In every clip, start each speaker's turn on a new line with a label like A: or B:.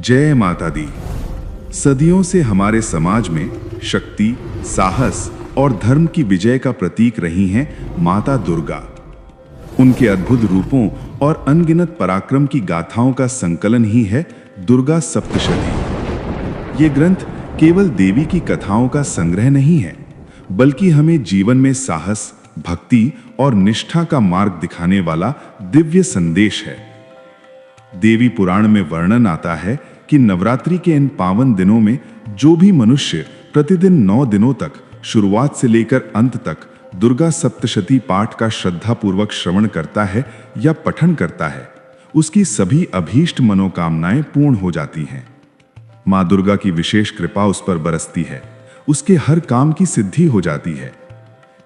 A: जय माता दी। सदियों से हमारे समाज में शक्ति, साहस और धर्म की विजय का प्रतीक रही हैं माता दुर्गा। उनके अद्भुत रूपों और अनगिनत पराक्रम की गाथाओं का संकलन ही है दुर्गा सप्तशती। ये ग्रंथ केवल देवी की कथाओं का संग्रह नहीं है, बल्कि हमें जीवन में साहस, भक्ति और निष्ठा का मार्ग दिखाने वाला दिव्य संदेश है। देवी पुराण में वर्णन आता है कि नवरात्रि के इन पावन दिनों में जो भी मनुष्य प्रतिदिन 9 दिनों तक शुरुआत से लेकर अंत तक दुर्गा सप्तशती पाठ का श्रद्धापूर्वक श्रवण करता है या पठन करता है, उसकी सभी अभीष्ट मनोकामनाएं पूर्ण हो जाती हैं। मां दुर्गा की विशेष कृपा उस पर बरसती है, उसके हर काम की सिद्धि हो जाती है।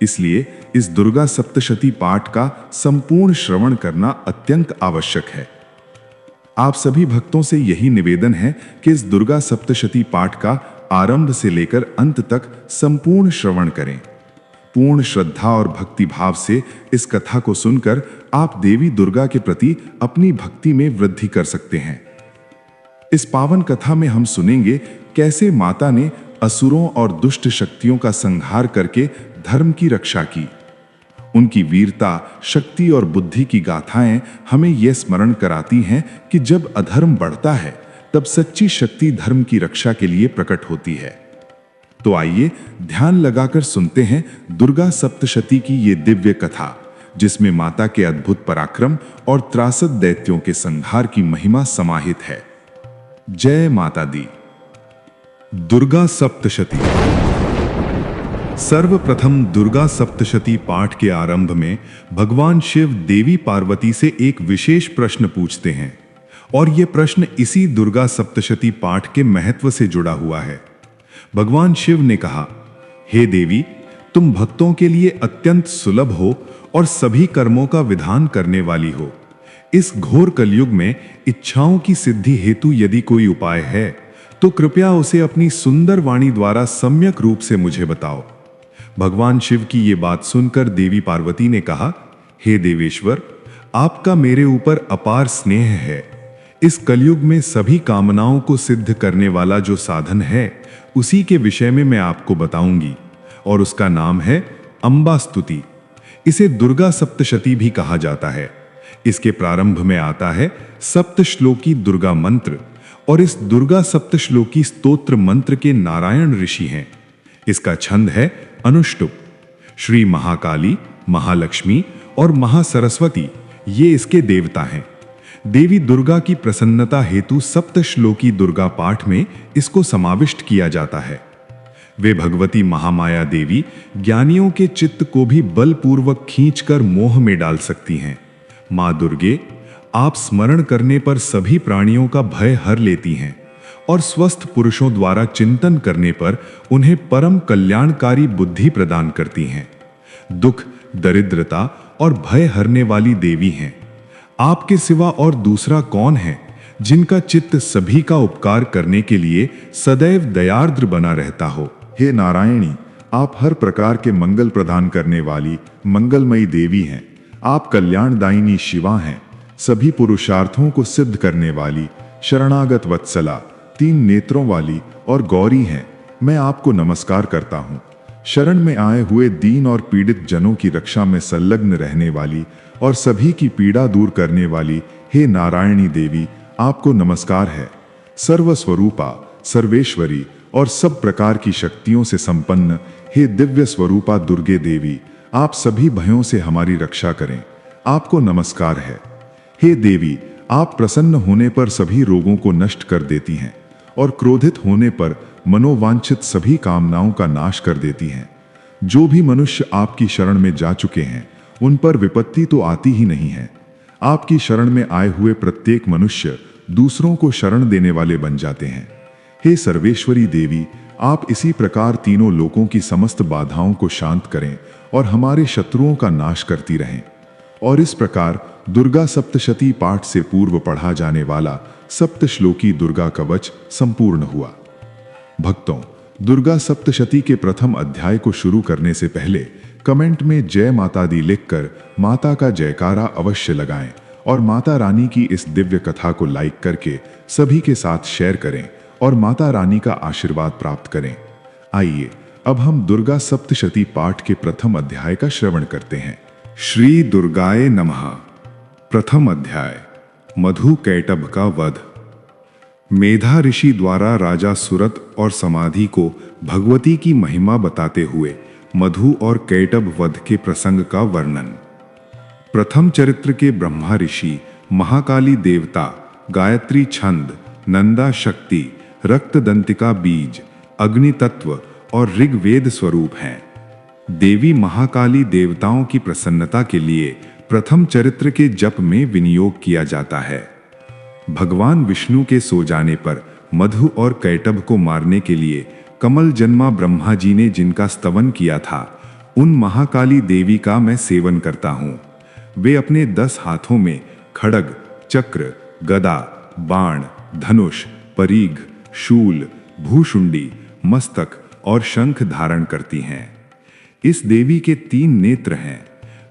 A: इसलिए इस दुर्गा सप्तशती पाठ का संपूर्ण श्रवण करना अत्यंत आवश्यक है। आप सभी भक्तों से यही निवेदन है कि इस दुर्गा सप्तशती पाठ का आरंभ से लेकर अंत तक संपूर्ण श्रवण करें। पूर्ण श्रद्धा और भक्ति भाव से इस कथा को सुनकर आप देवी दुर्गा के प्रति अपनी भक्ति में वृद्धि कर सकते हैं। इस पावन कथा में हम सुनेंगे कैसे माता ने असुरों और दुष्ट शक्तियों का संहार करके धर्म की रक्षा की। उनकी वीरता, शक्ति और बुद्धि की गाथाएं हमें यह स्मरण कराती हैं कि जब अधर्म बढ़ता है तब सच्ची शक्ति धर्म की रक्षा के लिए प्रकट होती है। तो आइए ध्यान लगाकर सुनते हैं दुर्गा सप्तशती की ये दिव्य कथा, जिसमें माता के अद्भुत पराक्रम और त्रासद दैत्यों के संहार की महिमा समाहित है। जय माता दी। दुर्गा सप्तशती। सर्वप्रथम दुर्गा सप्तशती पाठ के आरंभ में भगवान शिव देवी पार्वती से एक विशेष प्रश्न पूछते हैं, और यह प्रश्न इसी दुर्गा सप्तशती पाठ के महत्व से जुड़ा हुआ है। भगवान शिव ने कहा, हे देवी, तुम भक्तों के लिए अत्यंत सुलभ हो और सभी कर्मों का विधान करने वाली हो। इस घोर कलयुग में इच्छाओं की सिद्धि हेतु यदि कोई उपाय है तो कृपया उसे अपनी सुंदर वाणी द्वारा सम्यक रूप से मुझे बताओ। भगवान शिव की ये बात सुनकर देवी पार्वती ने कहा, हे देवेश्वर, आपका मेरे ऊपर अपार स्नेह है। इस कलयुग में सभी कामनाओं को सिद्ध करने वाला जो साधन है, उसी के विषय में मैं आपको बताऊंगी, और उसका नाम है अंबा स्तुति। इसे दुर्गा सप्तशती भी कहा जाता है। इसके प्रारंभ में आता है सप्तश्लोकी दुर्गा मंत्र, और इस दुर्गा सप्तश्लोकी स्तोत्र मंत्र के नारायण ऋषि हैं। इसका छंद है अनुष्टुप। श्री महाकाली, महालक्ष्मी और महासरस्वती ये इसके देवता हैं। देवी दुर्गा की प्रसन्नता हेतु सप्तश्लोकी दुर्गा पाठ में इसको समाविष्ट किया जाता है। वे भगवती महामाया देवी ज्ञानियों के चित्त को भी बलपूर्वक खींचकर मोह में डाल सकती हैं। मां दुर्गे, आप स्मरण करने पर सभी प्राणियों का भय हर लेती हैं, और स्वस्थ पुरुषों द्वारा चिंतन करने पर उन्हें परम कल्याणकारी बुद्धि प्रदान करती हैं। दुख, दरिद्रता और भय हरने वाली देवी हैं। आपके सिवा और दूसरा कौन है जिनका चित्त सभी का उपकार करने के लिए सदैव दयार्द्र बना रहता हो।
B: हे नारायणी, आप हर प्रकार के मंगल प्रदान करने वाली मंगलमयी देवी हैं। आप कल्याणदायिनी शिवा हैं। सभी पुरुषार्थों को सिद्ध करने वाली शरणागत वत्सला, 3 नेत्रों वाली और गौरी हैं। मैं आपको नमस्कार करता हूँ। शरण में आए हुए दीन और पीड़ित जनों की रक्षा में संलग्न रहने वाली और सभी की पीड़ा दूर करने वाली हे नारायणी देवी, आपको नमस्कार है। सर्वस्वरूपा, सर्वेश्वरी और सब प्रकार की शक्तियों से संपन्न हे दिव्य स्वरूपा दुर्गे देवी, आप सभी भयों से हमारी रक्षा करें। आपको नमस्कार है। हे देवी, आप प्रसन्न होने पर सभी रोगों को नष्ट कर देती हैं और क्रोधित होने पर मनोवांछित सभी कामनाओं का नाश कर देती हैं। जो भी मनुष्य आपकी शरण में जा चुके हैं, उन पर विपत्ति तो आती ही नहीं है। आपकी शरण में आए हुए प्रत्येक मनुष्य दूसरों को शरण देने वाले बन जाते हैं। हे सर्वेश्वरी देवी, आप इसी प्रकार तीनों लोकों की समस्त बाधाओं को शांत करें और हमारे शत्रुओं का नाश करती रहें। और इस प्रकार दुर्गा सप्तशती पाठ से पूर्व पढ़ा जाने वाला सप्तश्लोकी दुर्गा कवच संपूर्ण हुआ। भक्तों, दुर्गा सप्तशती के प्रथम अध्याय को शुरू करने से पहले कमेंट में जय माता दी लिखकर माता का जयकारा अवश्य लगाएं और माता रानी की इस दिव्य कथा को लाइक करके सभी के साथ शेयर करें और माता रानी का आशीर्वाद प्राप्त करें। आइए अब हम दुर्गा सप्तशती पाठ के प्रथम अध्याय का श्रवण करते हैं। श्री दुर्गाय नमः। प्रथम अध्याय, मधु कैटभ का वध। मेधा ऋषि द्वारा राजा सुरत और समाधि को भगवती की महिमा बताते हुए मधु और कैटभ वध के प्रसंग का वर्णन। प्रथम चरित्र के ब्रह्मा ऋषि महाकाली देवता, गायत्री छंद, नंदा शक्ति, रक्तदंतिका बीज, अग्नि तत्व और ऋग्वेद स्वरूप हैं। देवी महाकाली देवताओं की प्रसन्नता के लिए प्रथम चरित्र के जप में विनियोग किया जाता है। भगवान विष्णु के सो जाने पर मधु और कैटभ को मारने के लिए कमल जन्मा ब्रह्मा जी ने जिनका स्तवन किया था, उन महाकाली देवी का मैं सेवन करता हूं। वे अपने 10 हाथों में खड्ग, चक्र, गदा, बाण, धनुष, परीघ, शूल, भूशुंडी, मस्तक और शंख धारण करती हैं। इस देवी के 3 नेत्र हैं।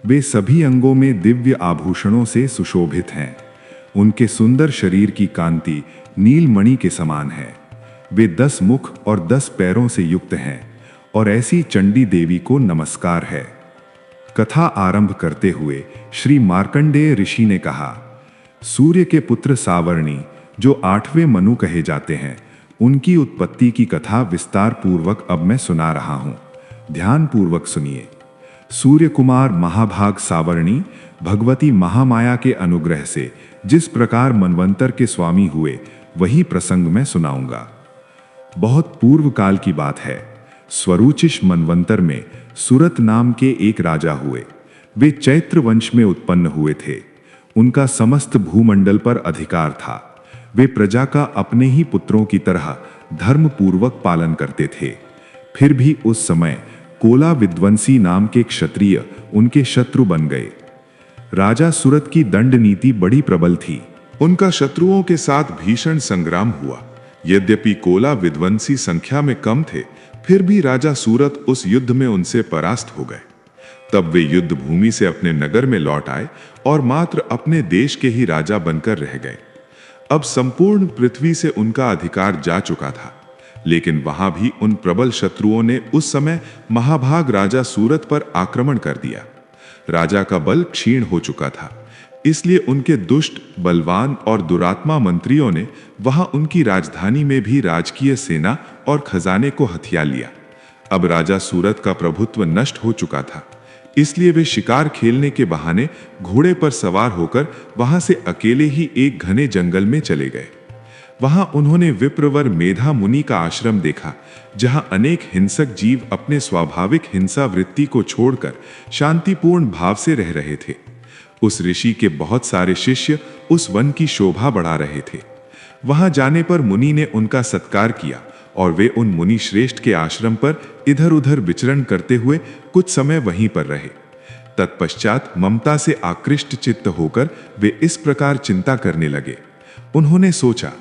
B: वे सभी अंगों में दिव्य आभूषणों से सुशोभित हैं। उनके सुंदर शरीर की कांति नीलमणि के समान है। वे 10 मुख और 10 पैरों से युक्त हैं और ऐसी चंडी देवी को नमस्कार है। कथा आरंभ करते हुए श्री मार्कंडेय ऋषि ने कहा, सूर्य के पुत्र सावर्णी, जो 8वें मनु कहे जाते हैं, उनकी उत्पत्ति की कथा विस्तार पूर्वक अब मैं सुना रहा हूं। ध्यान पूर्वक सुनिए। सूर्य कुमार महाभाग सावर्णी भगवती महामाया के अनुग्रह से जिस प्रकार मनवंतर के स्वामी हुए, वही प्रसंग मैं सुनाऊंगा। बहुत पूर्व काल की बात है। स्वरूचिष मनवंतर में सुरत नाम के एक राजा हुए। वे चैत्र वंश में उत्पन्न हुए थे। उनका समस्त भूमंडल पर अधिकार था। वे प्रजा का अपने ही पुत्रों की तरह धर्म पूर्वक पालन करते थे। फिर भी उस समय कोला विद्वंसी नाम के क्षत्रिय उनके शत्रु बन गए। राजा सुरत की दंड नीति बड़ी प्रबल थी।
A: उनका शत्रुओं के साथ भीषण संग्राम हुआ। यद्यपि कोला विद्वंसी संख्या में कम थे, फिर भी राजा सूरत उस युद्ध में उनसे परास्त हो गए। तब वे युद्ध भूमि से अपने नगर में लौट आए और मात्र अपने देश के ही राजा बनकर रह गए। अब संपूर्ण पृथ्वी से उनका अधिकार जा चुका था, लेकिन वहां भी उन प्रबल शत्रुओं ने उस समय महाभाग राजा सूरत पर आक्रमण कर दिया। राजा का बल क्षीण हो चुका था, इसलिए उनके दुष्ट, बलवान और दुरात्मा मंत्रियों ने वहां उनकी राजधानी में भी राजकीय सेना और खजाने को हथिया लिया। अब राजा सूरत का प्रभुत्व नष्ट हो चुका था, इसलिए वे शिकार खेलने के बहाने घोड़े पर सवार होकर वहां से अकेले ही एक घने जंगल में चले गए। वहां उन्होंने विप्रवर मेधा मुनि का आश्रम देखा, जहां अनेक हिंसक जीव अपने स्वाभाविक हिंसा वृत्ति को छोड़कर शांतिपूर्ण भाव से रह रहे थे। उस ऋषि के बहुत सारे शिष्य उस वन की शोभा बढ़ा रहे थे। वहां जाने पर मुनि ने उनका सत्कार किया और वे उन मुनि श्रेष्ठ के आश्रम पर इधर उधर विचरण करते हुए कुछ समय वहीं पर रहे। तत्पश्चात ममता से आकृष्ट चित्त होकर वे इस प्रकार चिंता करने लगे। उन्होंने सोचा,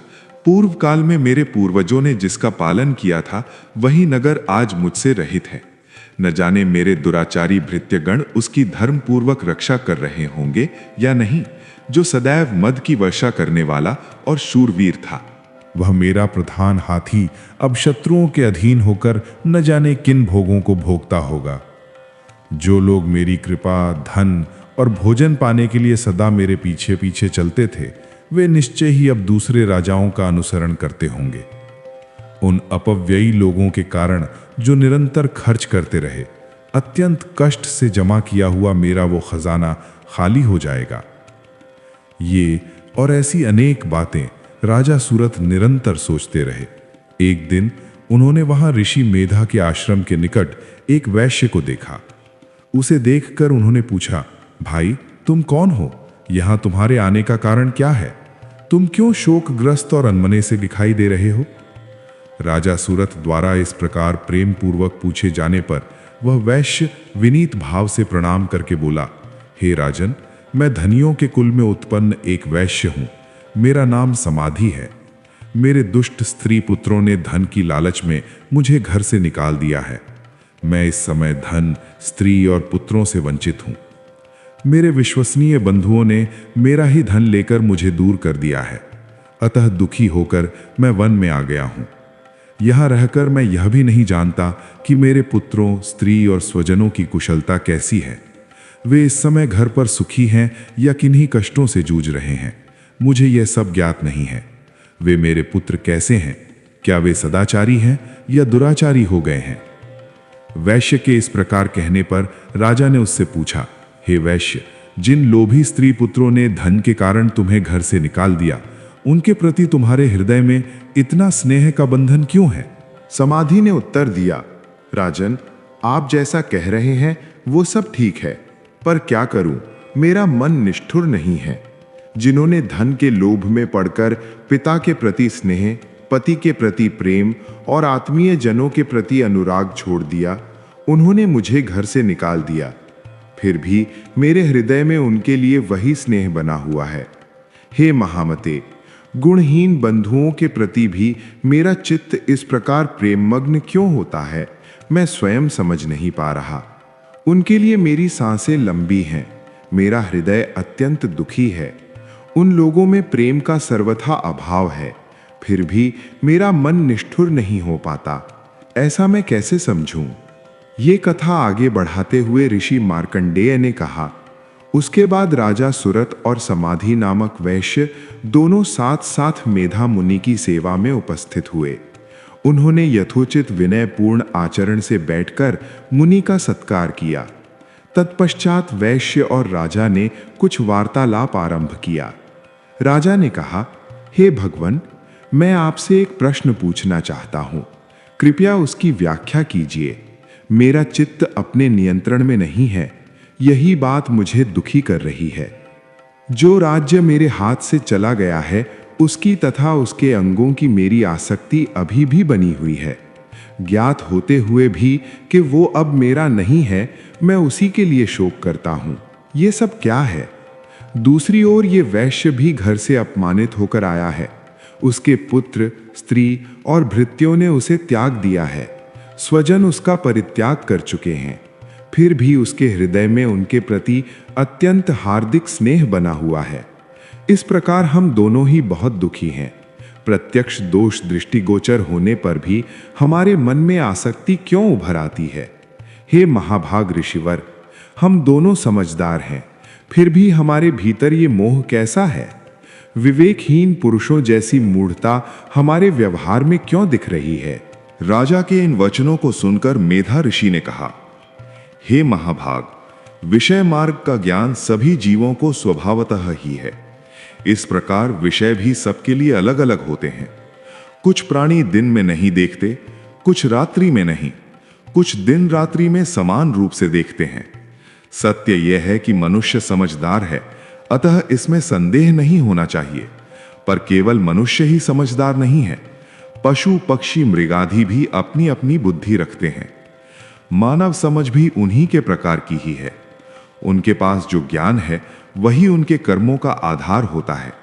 A: पूर्व काल में मेरे पूर्वजों ने जिसका पालन किया था, वही नगर आज मुझसे रहित है। न जाने मेरे दुराचारी भृत्यगण उसकी धर्म पूर्वक रक्षा कर रहे होंगे या नहीं, जो सदैव मद की वर्षा करने वाला और शूरवीर था।
B: वह मेरा प्रधान हाथी अब शत्रुओं के अधीन होकर न जाने किन भोगों को भोगता होगा। जो लोग मेरी कृपा, धन और भोजन पाने के लिए सदा मेरे पीछे पीछे चलते थे, वे निश्चय ही अब दूसरे राजाओं का अनुसरण करते होंगे। उन अपव्ययी लोगों के कारण जो निरंतर खर्च करते रहे, अत्यंत कष्ट से जमा किया हुआ मेरा वो खजाना खाली हो जाएगा। ये और ऐसी अनेक बातें राजा सूरत निरंतर सोचते रहे। एक दिन उन्होंने वहां ऋषि मेधा के आश्रम के निकट एक वैश्य को देखा। उसे देखकर उन्होंने पूछा, भाई तुम कौन हो? यहां तुम्हारे आने का कारण क्या है? तुम क्यों शोकग्रस्त और अनमने से दिखाई दे रहे हो? राजा सूरत द्वारा इस प्रकार प्रेम पूर्वक पूछे जाने पर वह वैश्य विनीत भाव से प्रणाम करके बोला, हे राजन, मैं धनियों के कुल में उत्पन्न एक वैश्य हूं। मेरा नाम समाधि है। मेरे दुष्ट स्त्री पुत्रों ने धन की लालच में मुझे घर से निकाल दिया है। मैं इस समय धन, स्त्री और पुत्रों से वंचित हूं।
A: मेरे विश्वसनीय बंधुओं ने मेरा ही धन लेकर मुझे दूर कर दिया है, अतः दुखी होकर मैं वन में आ गया हूं। यहां रहकर मैं यह भी नहीं जानता कि मेरे पुत्रों, स्त्री और स्वजनों की कुशलता कैसी है। वे इस समय घर पर सुखी हैं या किन्हीं कष्टों से जूझ रहे हैं, मुझे यह सब ज्ञात नहीं है। वे मेरे पुत्र कैसे हैं? क्या वे सदाचारी हैं या दुराचारी हो गए हैं? वैश्य के इस प्रकार कहने पर राजा ने उससे पूछा, हे वैश्य, जिन लोभी स्त्री पुत्रों ने धन के कारण तुम्हें घर से निकाल दिया, उनके प्रति तुम्हारे हृदय में इतना स्नेह का बंधन क्यों है?
B: समाधि ने उत्तर दिया, राजन, आप जैसा कह रहे हैं वो सब ठीक है, पर क्या करूं, मेरा मन निष्ठुर नहीं है। जिन्होंने धन के लोभ में पड़कर पिता के प्रति स्नेह, पति के प्रति प्रेम और आत्मीय जनों के प्रति अनुराग छोड़ दिया, उन्होंने मुझे घर से निकाल दिया। फिर भी मेरे हृदय में उनके लिए वही स्नेह बना हुआ है। हे महामते, गुणहीन बंधुओं के प्रति भी मेरा चित्त इस प्रकार प्रेममग्न क्यों होता है, मैं स्वयं समझ नहीं पा रहा। उनके लिए मेरी सांसें लंबी हैं, मेरा हृदय अत्यंत दुखी है। उन लोगों में प्रेम का सर्वथा अभाव है, फिर भी मेरा मन निष्ठुर नहीं हो पाता। ऐसा मैं कैसे समझूं? ये कथा आगे बढ़ाते हुए ऋषि मार्कंडेय ने कहा, उसके बाद राजा सुरत और समाधि नामक वैश्य दोनों साथ साथ मेधा मुनि की सेवा में उपस्थित हुए। उन्होंने यथोचित विनयपूर्ण आचरण से बैठकर मुनि का सत्कार किया। तत्पश्चात वैश्य और राजा ने कुछ वार्तालाप आरंभ किया। राजा ने कहा, हे भगवन, मैं आपसे एक प्रश्न पूछना चाहता हूं, कृपया उसकी व्याख्या कीजिए। मेरा चित्त अपने नियंत्रण में नहीं है, यही बात मुझे दुखी कर रही है। जो राज्य मेरे हाथ से चला गया है, उसकी तथा उसके अंगों की मेरी आसक्ति अभी भी बनी हुई है। ज्ञात होते हुए भी कि वो अब मेरा नहीं है, मैं उसी के लिए शोक करता हूं। ये सब क्या है? दूसरी ओर ये वैश्य भी घर से अपमानित होकर आया है। उसके पुत्र, स्त्री और भृत्यों ने उसे त्याग दिया है। स्वजन उसका परित्याग कर चुके हैं, फिर भी उसके हृदय में उनके प्रति अत्यंत हार्दिक स्नेह बना हुआ है। इस प्रकार हम दोनों ही बहुत दुखी हैं। प्रत्यक्ष दोष दृष्टिगोचर होने पर भी हमारे मन में आसक्ति क्यों उभर आती है? हे महाभाग ऋषिवर, हम दोनों समझदार हैं, फिर भी हमारे भीतर ये मोह कैसा है? विवेकहीन पुरुषों जैसी मूढ़ता हमारे व्यवहार में क्यों दिख रही है?
A: राजा के इन वचनों को सुनकर मेधा ऋषि ने कहा, हे महाभाग, विषय मार्ग का ज्ञान सभी जीवों को स्वभावतः ही है। इस प्रकार विषय भी सबके लिए अलग अलग होते हैं। कुछ प्राणी दिन में नहीं देखते, कुछ रात्रि में नहीं, कुछ दिन रात्रि में समान रूप से देखते हैं। सत्य यह है कि मनुष्य समझदार है, अतः इसमें संदेह नहीं होना चाहिए। पर केवल मनुष्य ही समझदार नहीं है, पशु पक्षी मृगादि भी अपनी अपनी बुद्धि रखते हैं। मानव समझ भी उन्हीं के प्रकार की ही है। उनके पास जो ज्ञान है वही उनके कर्मों का आधार होता है।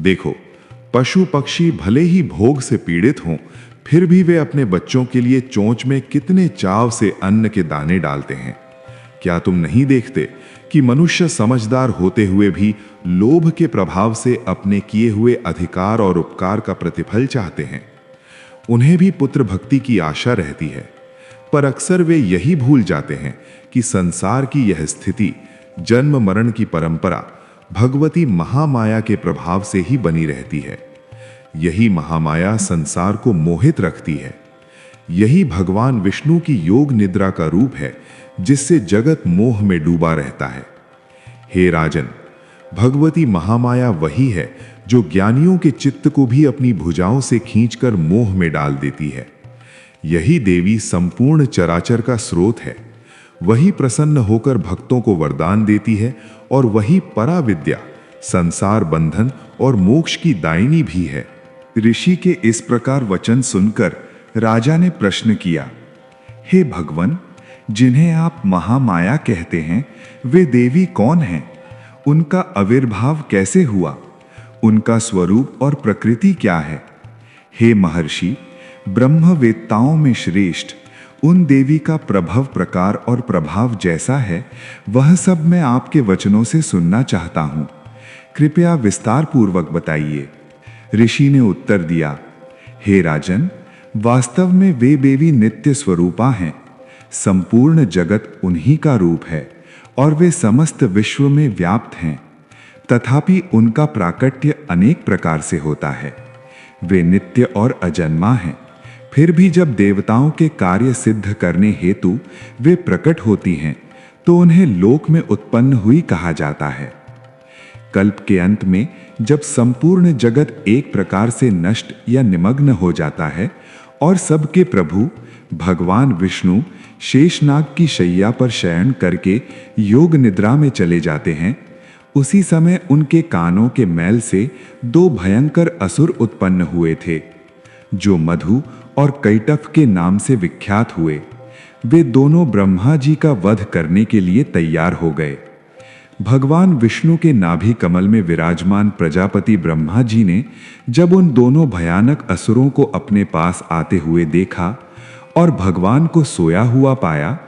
A: देखो, पशु पक्षी भले ही भोग से पीड़ित हों, फिर भी वे अपने बच्चों के लिए चोंच में कितने चाव से अन्न के दाने डालते हैं। क्या तुम नहीं देखते कि मनुष्य समझदार होते हुए भी लोभ के प्रभाव से अपने किए हुए अधिकार और उपकार का प्रतिफल चाहते हैं? उन्हें भी पुत्र भक्ति की आशा रहती है, पर अक्सर वे यही भूल जाते हैं कि संसार की यह स्थिति, जन्म मरण की परंपरा भगवती महामाया के प्रभाव से ही बनी रहती है। यही महामाया संसार को मोहित रखती है। यही भगवान विष्णु की योग निद्रा का रूप है, जिससे जगत मोह में डूबा रहता है। हे राजन, भगवती महामाया वही है जो ज्ञानियों के चित्त को भी अपनी भुजाओं से खींचकर मोह में डाल देती है। यही देवी संपूर्ण चराचर का स्रोत है। वही प्रसन्न होकर भक्तों को वरदान देती है और वही पराविद्या, संसार बंधन और मोक्ष की दायिनी भी है। ऋषि के इस प्रकार वचन सुनकर राजा ने प्रश्न किया, हे भगवन, जिन्हें आप महामाया कहते हैं, वे देवी कौन हैं? उनका आविर्भाव कैसे हुआ? उनका स्वरूप और प्रकृति क्या है? हे महर्षि, ब्रह्मवेत्ताओं में श्रेष्ठ, उन देवी का प्रभव प्रकार और प्रभाव जैसा है, वह सब मैं आपके वचनों से सुनना चाहता हूं। कृपया विस्तार पूर्वक बताइए। ऋषि ने उत्तर दिया, हे राजन, वास्तव में वे देवी नित्य स्वरूपा हैं। संपूर्ण जगत उन्हीं का रूप है और वे समस्त विश्व में व्याप्त हैं। तथापि उनका प्राकट्य अनेक प्रकार से होता है। वे नित्य और अजन्मा हैं। फिर भी जब देवताओं के कार्य सिद्ध करने हेतु वे प्रकट होती हैं, तो उन्हें लोक में उत्पन्न हुई कहा जाता है। कल्प के अंत में जब संपूर्ण जगत एक प्रकार से नष्ट या निमग्न हो जाता है और सबके प्रभु भगवान विष्णु शेषनाग की शैया पर शयन करके योग निद्रा में चले जाते हैं, उसी समय उनके कानों के मैल से दो भयंकर असुर उत्पन्न हुए थे, जो मधु और कैटभ के नाम से विख्यात हुए। वे दोनों ब्रह्मा जी का वध करने के लिए तैयार हो गए। भगवान विष्णु के नाभि कमल में विराजमान प्रजापति ब्रह्मा जी ने जब उन दोनों भयानक असुरों को अपने पास आते हुए देखा और भगवान को सोया हुआ पाया,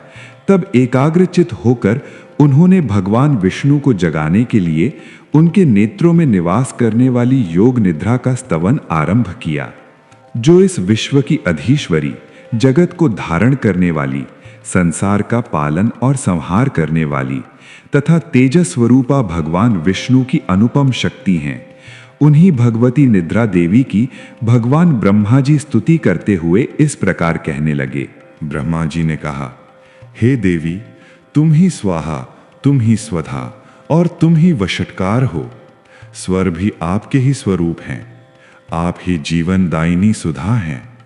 A: तब एकाग्रचित होकर उन्होंने भगवान विष्णु को जगाने के लिए उनके नेत्रों में निवास करने वाली योग निद्रा का स्तवन आरंभ किया, जो इस विश्व की अधीश्वरी, जगत को धारण करने वाली, संसार का पालन और संहार करने वाली तथा तेजस स्वरूपा भगवान विष्णु की अनुपम शक्ति हैं। उन्हीं भगवती निद्रा देवी की भगवान ब्रह्मा जी स्तुति करते हुए इस प्रकार कहने लगे।
B: ब्रह्मा जी ने कहा, हे देवी, तुम ही स्वाहा, तुम ही स्वधा और तुम ही वशटकार हो। स्वर भी आपके ही स्वरूप हैं। आप ही जीवन दायिनी सुधा हैं।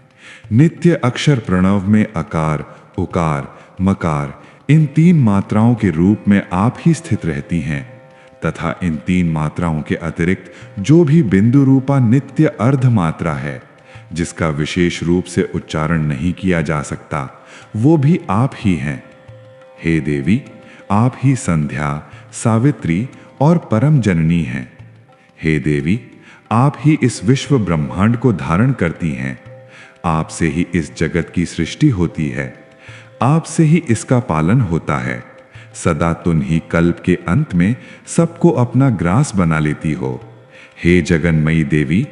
B: नित्य अक्षर प्रणव में अकार, उकार, मकार इन तीन मात्राओं के रूप में आप ही स्थित रहती हैं तथा इन तीन मात्राओं के अतिरिक्त जो भी बिंदु रूपा नित्य अर्ध मात्रा है, जिसका विशेष रूप से उच्चारण नहीं किया जा सकता, वो भी आप ही हैं। हे देवी, आप ही संध्या, सावित्री और परम जननी हैं। हे देवी, आप ही इस विश्व ब्रह्मांड को धारण करती हैं। आपसे ही इस जगत की सृष्टि होती है। आपसे ही इसका पालन होता है। सदा तुम ही कल्प के अंत में सबको अपना ग्रास बना लेती हो। हे जगन्मयी देवी,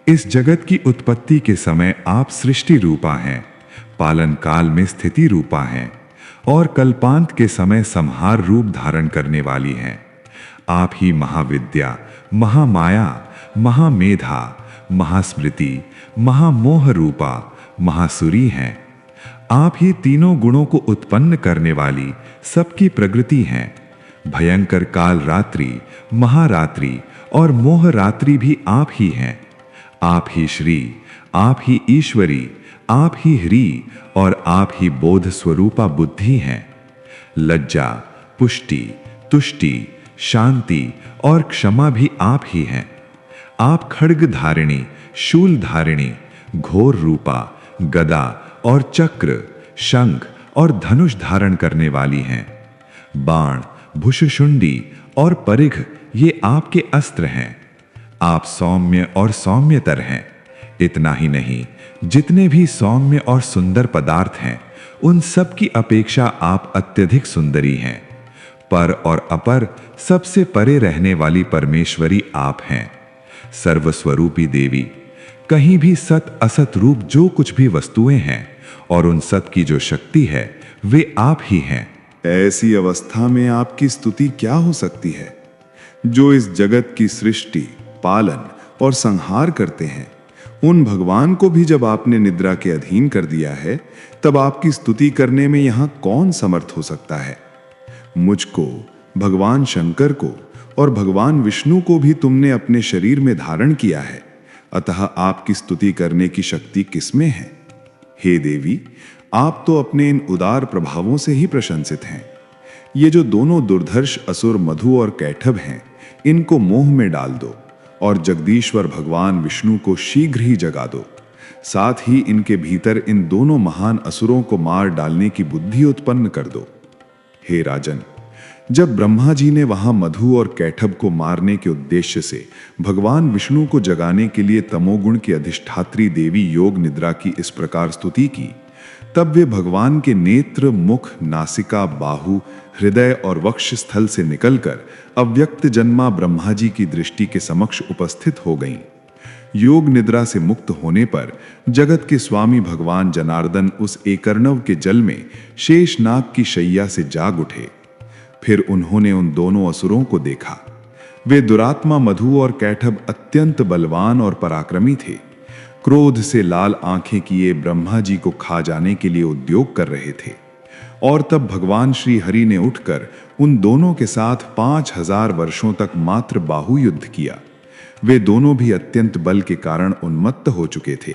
B: इस जगत की उत्पत्ति के समय आप सृष्टि रूपा हैं, पालन काल में स्थिति रूपा हैं और कल्पांत के समय संहार रूप धारण करने वाली हैं। आप ही महाविद्या, महामाया, महामेधा, महास्मृति, महामोह रूपा, महासुरी हैं। आप ही तीनों गुणों को उत्पन्न करने वाली सबकी प्रकृति हैं। भयंकर काल रात्रि, महारात्रि और मोह रात्रि भी आप ही हैं। आप ही श्री, आप ही ईश्वरी, आप ही ह्री और आप ही बोध स्वरूपा बुद्धि हैं। लज्जा, पुष्टि, तुष्टि, शांति और क्षमा भी आप ही हैं। आप खड्ग धारिणी, शूल धारिणी, घोर रूपा, गदा और चक्र, शंख और धनुष धारण करने वाली हैं। बाण, भुशुंडी और परिघ ये आपके अस्त्र हैं। आप सौम्य और सौम्यतर हैं। इतना ही नहीं, जितने भी सौम्य और सुंदर पदार्थ हैं, उन सब की अपेक्षा आप अत्यधिक सुंदरी हैं। पर और अपर सबसे परे रहने वाली परमेश्वरी आप हैं। सर्वस्वरूपी देवी, कहीं भी सत असत रूप जो कुछ भी वस्तुएं हैं और उन सत की जो शक्ति है, वे आप ही हैं।
A: ऐसी अवस्था में आपकी स्तुति क्या हो सकती है? जो इस जगत की सृष्टि, पालन और संहार करते हैं, उन भगवान को भी जब आपने निद्रा के अधीन कर दिया है, तब आपकी स्तुति करने में यहां कौन समर्थ हो सकता है? मुझको, भगवान शंकर को और भगवान विष्णु को भी तुमने अपने शरीर में धारण किया है, अतः आपकी स्तुति करने की शक्ति किसमें है? हे देवी, आप तो अपने इन उदार प्रभावों से ही प्रशंसित हैं। ये जो दोनों दुर्धर्ष असुर मधु और कैटभ हैं, इनको मोह में डाल दो और जगदीश्वर भगवान विष्णु को शीघ्र ही जगा दो। साथ ही इनके भीतर इन दोनों महान असुरों को मार डालने की बुद्धि उत्पन्न कर दो। हे राजन, जब ब्रह्मा जी ने वहां मधु और कैटभ को मारने के उद्देश्य से भगवान विष्णु को जगाने के लिए तमोगुण की अधिष्ठात्री देवी योग निद्रा की इस प्रकार स्तुति की, तब वे भगवान के नेत्र, मुख, नासिका, बाहु, हृदय और वक्ष स्थल से निकलकर अव्यक्त जन्मा ब्रह्मा जी की दृष्टि के समक्ष उपस्थित हो गईं। योग निद्रा से मुक्त होने पर जगत के स्वामी भगवान जनार्दन उस एकर्णव के जल में शेषनाग की शैया से जाग उठे। फिर उन्होंने उन दोनों असुरों को देखा। वे दुरात्मा मधु और कैटभ अत्यंत बलवान और पराक्रमी थे। क्रोध से लाल आंखें किए ब्रह्मा जी को खा जाने के लिए उद्योग कर रहे थे। और तब भगवान श्री हरि ने उठकर उन दोनों के साथ 5000 वर्षों तक मात्र बाहु युद्ध किया। वे दोनों भी अत्यंत बल के कारण उन्मत्त हो चुके थे।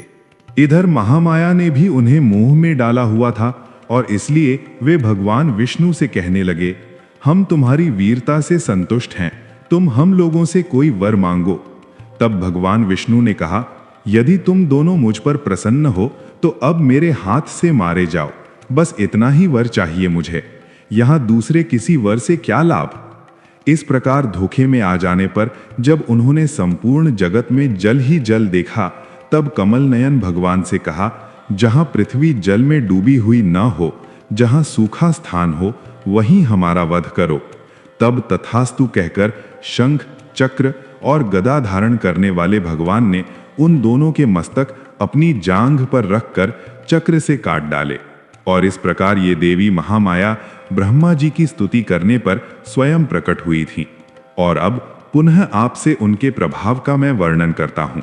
B: इधर महामाया ने भी उन्हें मोह में डाला हुआ था और इसलिए वे भगवान विष्णु से कहने लगे, हम तुम्हारी वीरता से संतुष्ट हैं, तुम हम लोगों से कोई वर मांगो। तब भगवान विष्णु ने कहा, यदि तुम दोनों मुझ पर प्रसन्न हो तो अब मेरे हाथ से मारे जाओ, बस इतना ही वर चाहिए मुझे, यहां दूसरे किसी वर से क्या लाभ। इस प्रकार धोखे में आ जाने पर जब उन्होंने संपूर्ण जगत में जल ही जल देखा, तब कमल नयन भगवान से कहा, जहां पृथ्वी जल में डूबी हुई न हो, जहां सूखा स्थान हो, वहीं हमारा वध करो। तब तथास्तु कहकर शंख, चक्र और गदा धारण करने वाले भगवान ने उन दोनों के मस्तक अपनी जांघ पर रखकर चक्र से काट डाले। और इस प्रकार ये देवी महामाया ब्रह्मा जी की स्तुति करने पर स्वयं प्रकट हुई थी। और अब पुनः आपसे उनके प्रभाव का मैं वर्णन करता हूं।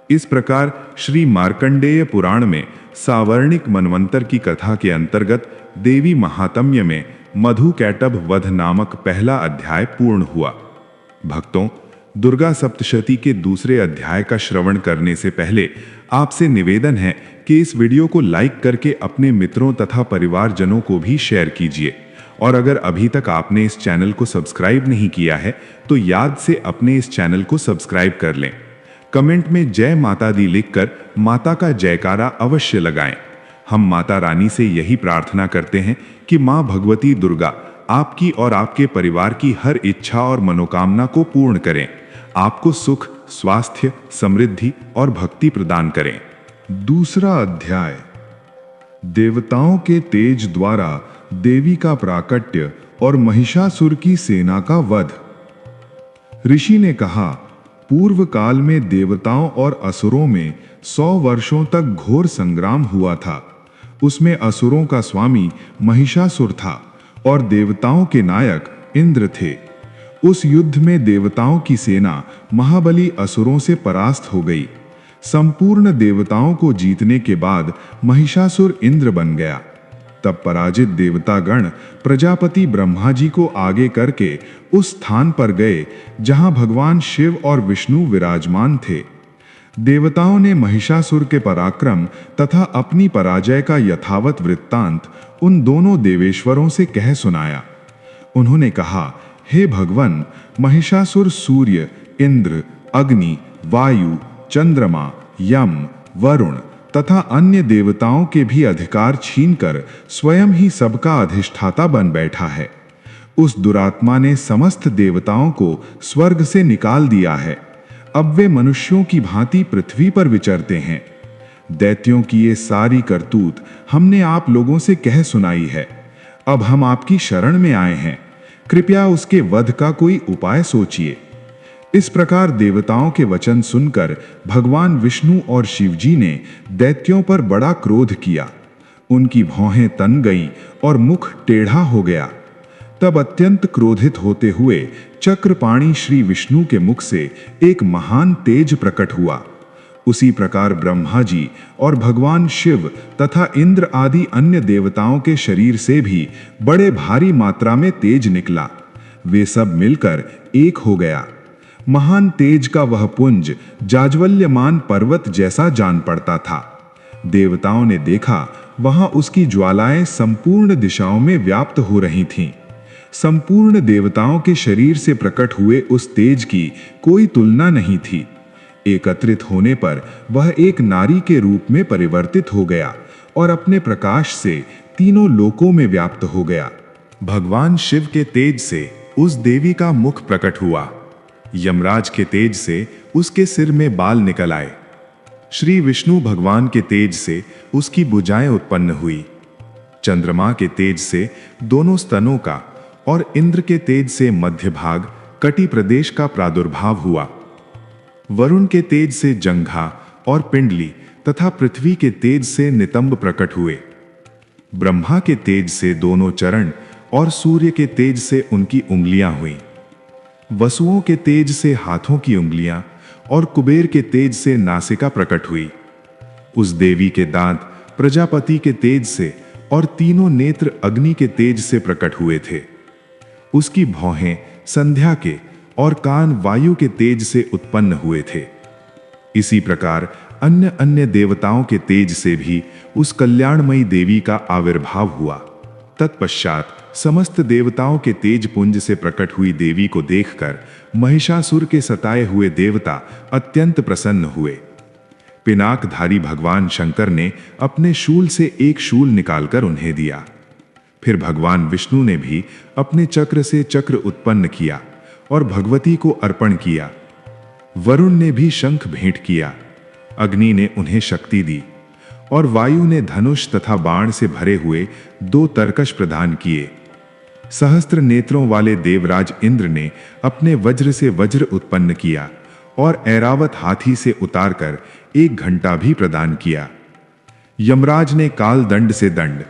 B: इस प्रकार श्री मार्कंडेय पुराण में सावर्णिक मनवंतर की कथा के अंतर्गत देवी महात्म्य में मधु कैटभ वध नामक पहला अध्याय पूर्ण हुआ। भक्तों, दुर्गा सप्तशती के दूसरे अध्याय का श्रवण करने से पहले आपसे निवेदन है कि इस वीडियो को लाइक करके अपने मित्रों तथा परिवारजनों को भी शेयर कीजिए। और अगर अभी तक आपने इस चैनल को सब्सक्राइब नहीं किया है तो याद से अपने इस चैनल को सब्सक्राइब कर लें। कमेंट में जय माता दी लिखकर माता का जयकारा अवश्य लगाएं। हम माता रानी से यही प्रार्थना करते हैं कि मां भगवती दुर्गा आपकी और आपके परिवार की हर इच्छा और मनोकामना को पूर्ण करें, आपको सुख, स्वास्थ्य, समृद्धि और भक्ति प्रदान करें। दूसरा अध्याय, देवताओं के तेज द्वारा देवी का प्राकट्य और महिषासुर की सेना का वध। ऋषि ने कहा, पूर्व काल में देवताओं और असुरों में 100 वर्षों तक घोर संग्राम हुआ था। उसमें असुरों का स्वामी महिषासुर था और देवताओं के नायक इंद्र थे। उस युद्ध में देवताओं की सेना महाबली असुरों से परास्त हो गई। संपूर्ण देवताओं को जीतने के बाद महिषासुर इंद्र बन गया। तब पराजित देवतागण प्रजापति ब्रह्मा जी को आगे करके उस स्थान पर गए जहां भगवान शिव और विष्णु विराजमान थे। देवताओं ने महिषासुर के पराक्रम तथा अपनी पराजय का यथावत वृत्तांत उन दोनों देवेश्वरों से कह सुनाया। उन्होंने कहा, हे भगवन, महिषासुर सूर्य, इंद्र, अग्नि, वायु, चंद्रमा, यम, वरुण तथा अन्य देवताओं के भी अधिकार छीनकर स्वयं ही सबका अधिष्ठाता बन बैठा है। उस दुरात्मा ने समस्त देवताओं को स्वर्ग से निकाल दिया है। अब वे मनुष्यों की भांति पृथ्वी पर विचरते हैं। दैत्यों की ये सारी करतूत हमने आप लोगों से कह सुनाई है। अब हम आपकी शरण में आए हैं, कृपया उसके वध का कोई उपाय सोचिए। इस प्रकार देवताओं के वचन सुनकर भगवान विष्णु और शिवजी ने दैत्यों पर बड़ा क्रोध किया। उनकी भौहें तन गईं और मुख टेढ़ा हो गया। तब अत्यंत क्रोधित होते हुए चक्रपाणी श्री विष्णु के मुख से एक महान तेज प्रकट हुआ। उसी प्रकार ब्रह्मा जी और भगवान शिव तथा इंद्र आदि अन्य देवताओं के शरीर से भी बड़े भारी मात्रा में तेज निकला। वे सब मिलकर एक हो गया। महान तेज का वह पुंज जाज्वल्यमान पर्वत जैसा जान पड़ता था। देवताओं ने देखा, वहां उसकी ज्वालाएं संपूर्ण दिशाओं में व्याप्त हो रही थीं। संपूर्ण देवताओं के शरीर से प्रकट हुए उस तेज की कोई तुलना नहीं थी। एकत्रित होने पर वह एक नारी के रूप में परिवर्तित हो गया और अपने प्रकाश से तीनों लोकों में व्याप्त हो गया।
A: भगवान शिव के तेज से उस देवी का मुख प्रकट हुआ। यमराज के तेज से उसके सिर में बाल निकल आए। श्री विष्णु भगवान के तेज से उसकी भुजाएं उत्पन्न हुई।
B: चंद्रमा के तेज से दोनों स्तनों का और इंद्र के तेज से मध्य भाग कटी प्रदेश का प्रादुर्भाव हुआ। वरुण के तेज से जंघा और पिंडली तथा पृथ्वी के तेज से नितंब प्रकट हुए। ब्रह्मा के तेज से दोनों चरण और सूर्य के तेज से उनकी उंगलियां हुई। वसुओं के तेज से हाथों की उंगलियां और कुबेर के तेज से नासिका प्रकट हुई। उस देवी के दांत प्रजापति के तेज से और तीनों नेत्र अग्नि के तेज से प्रकट हुए थे। उसकी भौहें संध्या के और कान वायु के तेज से उत्पन्न हुए थे। इसी प्रकार अन्य अन्य देवताओं के तेज से भी उस कल्याणमयी देवी का आविर्भाव हुआ। तत्पश्चात समस्त देवताओं के तेज पुंज से प्रकट हुई देवी को देखकर महिषासुर के सताए हुए देवता अत्यंत प्रसन्न हुए। पिनाकधारी भगवान शंकर ने अपने शूल से एक शूल निकालकर उन्हें दिया। फिर भगवान विष्णु ने भी अपने चक्र से चक्र उत्पन्न किया और भगवती को अर्पण किया। वरुण ने भी शंख भेंट किया। अग्नि ने उन्हें शक्ति दी और वायु ने धनुष तथा बाण से भरे हुए 2 तरकश प्रदान किए। सहस्त्र नेत्रों वाले देवराज इंद्र ने अपने वज्र से वज्र उत्पन्न किया और ऐरावत हाथी से उतारकर 1 घंटा भी प्रदान किया। यमराज ने काल दंड से दंड,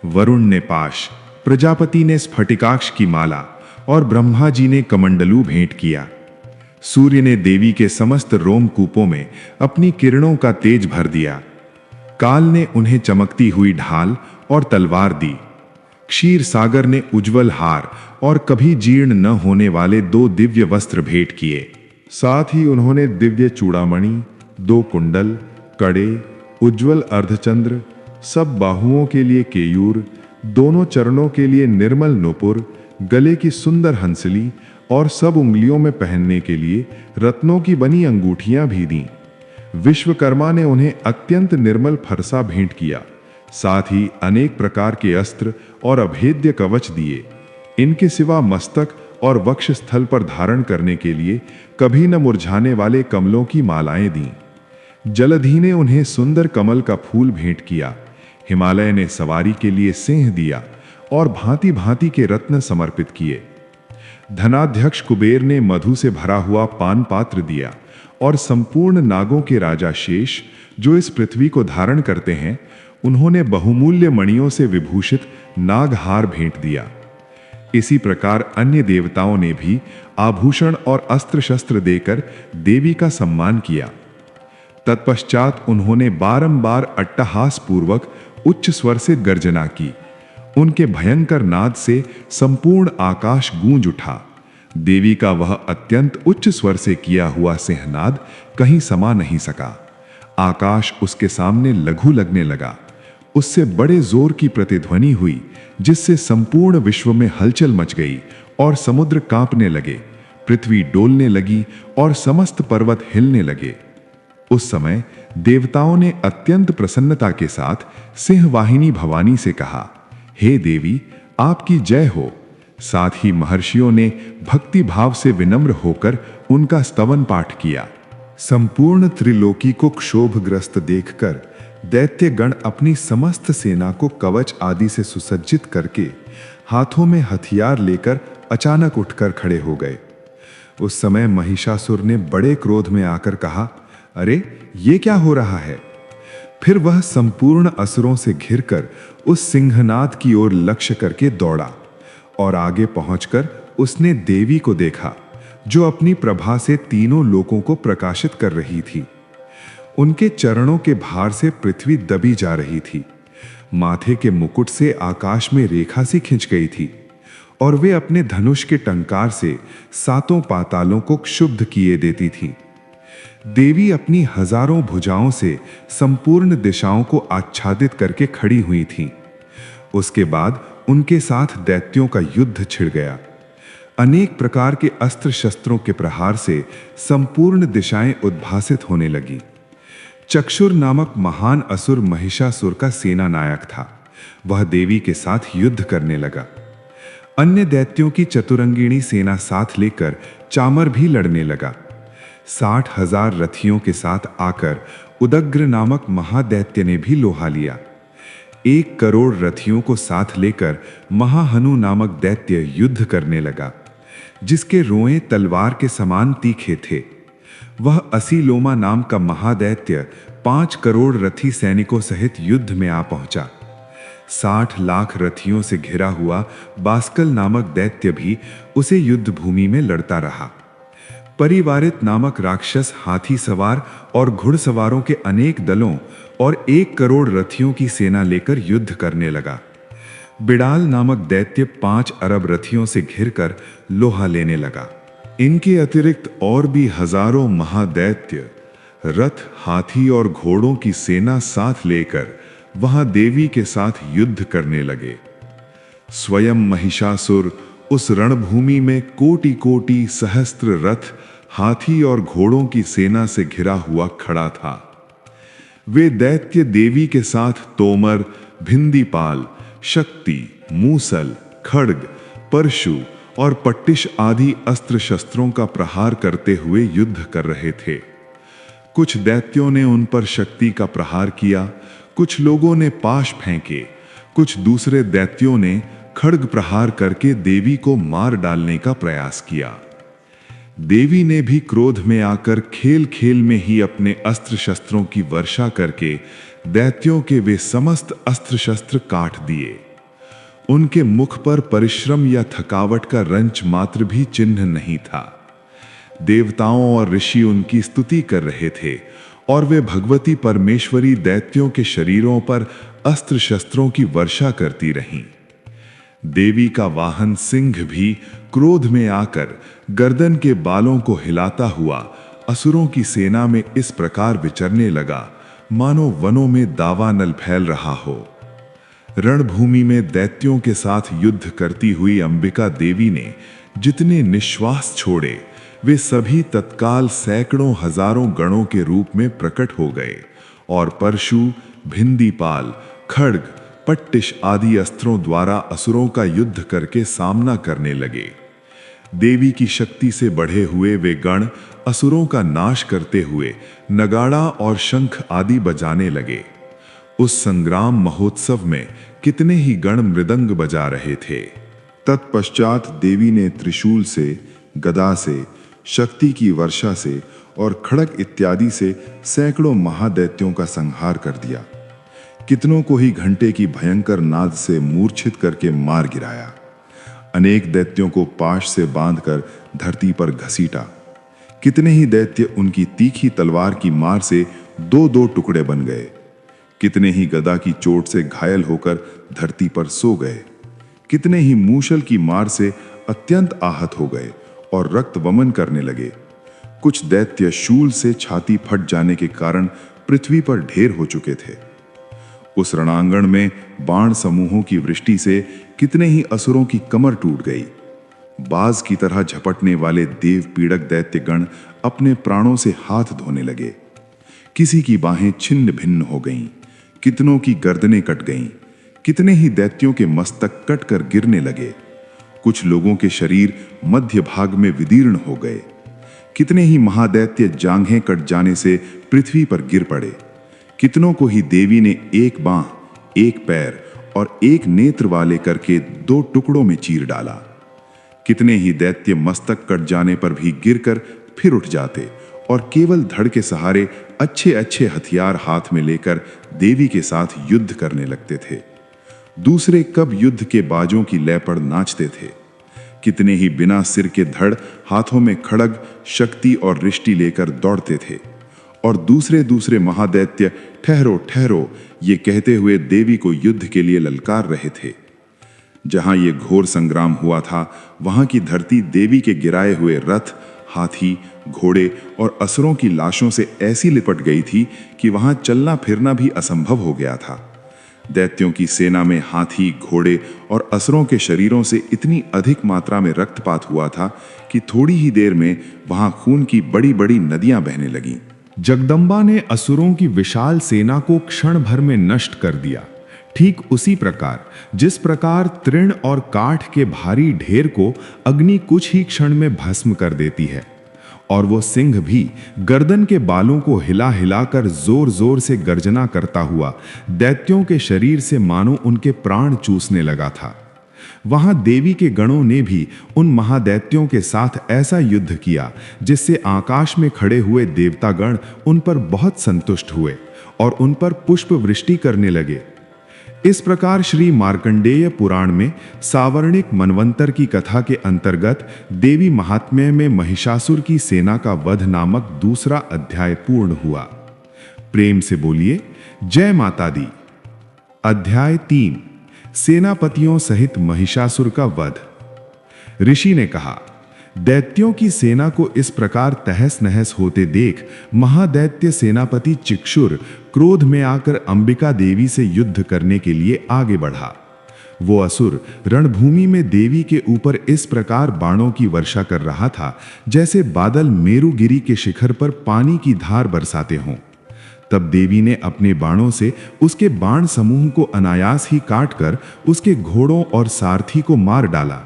B: वरुण ने पाश, प्रजापति ने स्फटिकाक्ष की माला और ब्रह्मा जी ने कमंडलू भेंट किया। सूर्य ने देवी के समस्त रोमकूपों में अपनी किरणों का तेज भर दिया। काल ने उन्हें चमकती हुई ढाल और तलवार दी। क्षीर सागर ने उज्जवल हार और कभी जीर्ण न होने वाले 2 दिव्य वस्त्र भेंट किए। साथ ही उन्होंने दिव्य चूड़ामणि, 2 कुंडल, कड़े, उज्जवल अर्धचंद्र, सब बाहुओं के लिए केयूर, दोनों चरणों के लिए निर्मल नूपुर, गले की सुंदर हंसली और सब उंगलियों में पहनने के लिए रत्नों की बनी अंगूठियां भी दी। विश्वकर्मा ने उन्हें अत्यंत निर्मल फरसा भेंट किया। साथ ही अनेक प्रकार के अस्त्र और अभेद्य कवच दिए। इनके सिवा मस्तक और वक्ष स्थल पर धारण करने के लिए कभी न मुरझाने वाले कमलों की मालाएं दी। जलधि ने उन्हें सुंदर कमल का फूल भेंट किया। हिमालय ने सवारी के लिए सिंह दिया और भांति भांति के रत्न समर्पित किए। धनाध्यक्ष कुबेर ने मधु से भरा हुआ पान पात्र दिया और संपूर्ण नागों के राजा शेष, जो इस पृथ्वी को धारण करते हैं, उन्होंने बहुमूल्य मणियों से विभूषित नागहार भेंट दिया। इसी प्रकार अन्य देवताओं ने भी आभूषण और अस्त्र शस्त्र देकर देवी का सम्मान किया। तत्पश्चात उन्होंने बारंबार अट्टहास पूर्वक उच्च स्वर से गर्जना की। उनके भयंकर नाद से संपूर्ण आकाश गूंज उठा। देवी का वह अत्यंत उच्च स्वर से किया हुआ सिंहनाद कहीं समा नहीं सका। आकाश उसके सामने लघु लगने लगा। उससे बड़े जोर की प्रतिध्वनि हुई, जिससे संपूर्ण विश्व में हलचल मच गई और समुद्र कांपने लगे, पृथ्वी डोलने लगी और समस्त पर्वत हिलने लगे। उस समय देवताओं ने अत्यंत प्रसन्नता के साथ सिंहवाहिनी भवानी से कहा, हे देवी, आपकी जय हो। साथ ही महर्षियों ने भक्ति भाव से विनम्र होकर उनका स्तवन पाठ किया। संपूर्ण त्रिलोकी को क्षोभग्रस्त देखकर दैत्यगण अपनी समस्त सेना को कवच आदि से सुसज्जित करके हाथों में हथियार लेकर अचानक उठकर खड़े हो गए। उस समय महिषासुर ने बड़े क्रोध में आकर कहा, अरे ये क्या हो रहा है? फिर वह संपूर्ण असुरों से घिरकर उस सिंहनाद की ओर लक्ष्य करके दौड़ा और आगे पहुंचकर उसने देवी को देखा, जो अपनी प्रभा से तीनों लोकों को प्रकाशित कर रही थी। उनके चरणों के भार से पृथ्वी दबी जा रही थी। माथे के मुकुट से आकाश में रेखा सी खिंच गई थी और वे अपने धनुष के टंकार से 7 पातालों को क्षुब्ध किए देती थी। देवी अपनी हजारों भुजाओं से संपूर्ण दिशाओं को आच्छादित करके खड़ी हुई थी। उसके बाद उनके साथ दैत्यों का युद्ध छिड़ गया। अनेक प्रकार के अस्त्र शस्त्रों के प्रहार से संपूर्ण दिशाएं उद्भासित होने लगी। चक्षुर नामक महान असुर महिषासुर का सेना नायक था। वह देवी के साथ युद्ध करने लगा। अन्य दैत्यों की चतुरंगिणी सेना साथ लेकर चामर भी लड़ने लगा। 60,000 रथियों के साथ आकर उदग्र नामक महादैत्य ने भी लोहा लिया।
A: 1 करोड़ रथियों को साथ लेकर महाहनु नामक दैत्य युद्ध करने लगा, जिसके रोएं तलवार के समान तीखे थे। वह असीलोमा नाम का महादैत्य 5 करोड़ रथी सैनिकों सहित युद्ध में आ पहुंचा। 60 लाख रथियों से घिरा हुआ बास्कल नामक दैत्य भी उसे युद्ध भूमि में लड़ता रहा। परिवारित नामक राक्षस हाथी सवार और घुड़सवारों के अनेक दलों और 1 करोड़ रथियों की सेना लेकर युद्ध करने लगा। बिडाल नामक दैत्य 5 अरब रथियों से घिरकर लोहा लेने लगा।
B: इनके अतिरिक्त और भी हजारों महादैत्य रथ, हाथी और घोड़ों की सेना साथ लेकर वहां देवी के साथ युद्ध करने लगे। स्वयं महिषासुर उस रणभूमि में कोटि कोटि सहस्त्र रथ, हाथी और घोड़ों की सेना से घिरा हुआ खड़ा था। वे दैत्य देवी के साथ तोमर, भिंदीपाल, शक्ति, मूसल, खड्ग, परशु और पट्टिश आदि अस्त्र शस्त्रों का प्रहार करते हुए युद्ध कर रहे थे। कुछ दैत्यों ने उन पर शक्ति का प्रहार किया, कुछ लोगों ने पाश फेंके, कुछ दूसरे दैत्यों ने खड्ग प्रहार करके देवी को मार डालने का प्रयास किया। देवी ने भी क्रोध में आकर खेल खेल में ही अपने अस्त्र शस्त्रों की वर्षा करके दैत्यों के वे समस्त अस्त्र शस्त्र काट दिए। उनके मुख पर परिश्रम या थकावट का रंच मात्र भी चिन्ह नहीं था। देवताओं और ऋषि उनकी स्तुति कर रहे थे और वे भगवती परमेश्वरी दैत्यों के शरीरों पर अस्त्र शस्त्रों की वर्षा करती रहीं। देवी का वाहन सिंह भी क्रोध में आकर गर्दन के बालों को हिलाता हुआ असुरों की सेना में इस प्रकार विचरने लगा, मानो वनों में दावानल फैल रहा हो। रणभूमि में दैत्यों के साथ युद्ध करती हुई अंबिका देवी ने जितने निश्वास छोड़े, वे सभी तत्काल सैकड़ों हजारों गणों के रूप में प्रकट हो गए और परशु, भिंदीपाल, खड्ग, पट्टिश आदि अस्त्रों द्वारा असुरों का युद्ध करके सामना करने लगे। देवी की शक्ति से बढ़े हुए वे गण असुरों का नाश करते हुए नगाड़ा और शंख आदि बजाने लगे। उस संग्राम महोत्सव में कितने ही गण मृदंग बजा रहे थे। तत्पश्चात देवी ने त्रिशूल से, गदा से, शक्ति की वर्षा से और खड़ग इत्यादि से सैकड़ों महादैत्यों का संहार कर दिया। कितनों को ही घंटे की भयंकर नाद से मूर्छित करके मार गिराया। अनेक दैत्यों को पाश से बांधकर धरती पर घसीटा। कितने ही दैत्य उनकी तीखी तलवार की मार से 2-2 टुकड़े बन गए। कितने ही गदा की चोट से घायल होकर धरती पर सो गए। कितने ही मूषल की मार से अत्यंत आहत हो गए और रक्त वमन करने लगे। कुछ दैत्य शूल से छाती फट जाने के कारण पृथ्वी पर ढेर हो चुके थे। उस रणांगण में बाण समूहों की वृष्टि से कितने ही असुरों की कमर टूट गई। बाज की तरह झपटने वाले देव पीड़क दैत्य गण अपने प्राणों से हाथ धोने लगे। किसी की बाहें छिन्न भिन्न हो गईं, कितनों की गर्दनें कट गईं, कितने ही दैत्यों के मस्तक कटकर गिरने लगे। कुछ लोगों के शरीर मध्य भाग में विदीर्ण हो गए। कितने ही महादैत्य जांघें कट जाने से पृथ्वी पर गिर पड़े। कितनों को ही देवी ने एक बांह, एक पैर और एक नेत्र वाले करके 2 टुकड़ों में चीर डाला। कितने ही दैत्य मस्तक कट जाने पर भी गिरकर फिर उठ जाते और केवल धड़ के सहारे अच्छे अच्छे हथियार हाथ में लेकर देवी के साथ युद्ध करने लगते थे। दूसरे कब युद्ध के बाजों की लय पर नाचते थे। कितने ही बिना सिर के धड़ हाथों में खड्ग, शक्ति और रिष्टि लेकर दौड़ते थे और दूसरे महादैत्य ठहरो ठहरो ये कहते हुए देवी को युद्ध के लिए ललकार रहे थे। जहां ये घोर संग्राम हुआ था, वहां की धरती देवी के गिराए हुए रथ, हाथी, घोड़े और असुरों की लाशों से ऐसी लिपट गई थी कि वहां चलना फिरना भी असंभव हो गया था। दैत्यों की सेना में हाथी, घोड़े और असुरों के शरीरों से इतनी अधिक मात्रा में रक्तपात हुआ था कि थोड़ी ही देर में वहां खून की बड़ी बड़ी नदियां बहने लगीं।
A: जगदम्बा ने असुरों की विशाल सेना को क्षण भर में नष्ट कर दिया। ठीक उसी प्रकार जिस प्रकार तृण और काठ के भारी ढेर को अग्नि कुछ ही क्षण में भस्म कर देती है, और वो सिंह भी गर्दन के बालों को हिला हिलाकर जोर जोर से गर्जना करता हुआ दैत्यों के शरीर से मानो उनके प्राण चूसने लगा था। वहां देवी के गणों ने भी उन महादैत्यों के साथ ऐसा युद्ध किया जिससे आकाश में खड़े हुए देवतागण उन पर बहुत संतुष्ट हुए और उन पर पुष्प वृष्टि करने लगे। इस प्रकार श्री मार्कंडेय पुराण में सावर्णिक मनवंतर की कथा के अंतर्गत देवी महात्म्य में महिषासुर की सेना का वध नामक दूसरा अध्याय पूर्ण हुआ। प्रेम से बोलिए जय माता दी। अध्याय 3, सेनापतियों सहित महिषासुर का वध। ऋषि ने कहा, दैत्यों की सेना को इस प्रकार तहस नहस होते देख महादैत्य सेनापति चिक्षुर क्रोध में आकर अंबिका देवी से युद्ध करने के लिए आगे बढ़ा। वो असुर रणभूमि में देवी के ऊपर इस प्रकार बाणों की वर्षा कर रहा था जैसे बादल मेरुगिरी के शिखर पर पानी की धार बरसाते हों। तब देवी ने अपने बाणों से उसके बाण समूह को अनायास ही काटकर उसके घोड़ों और सारथी को मार डाला।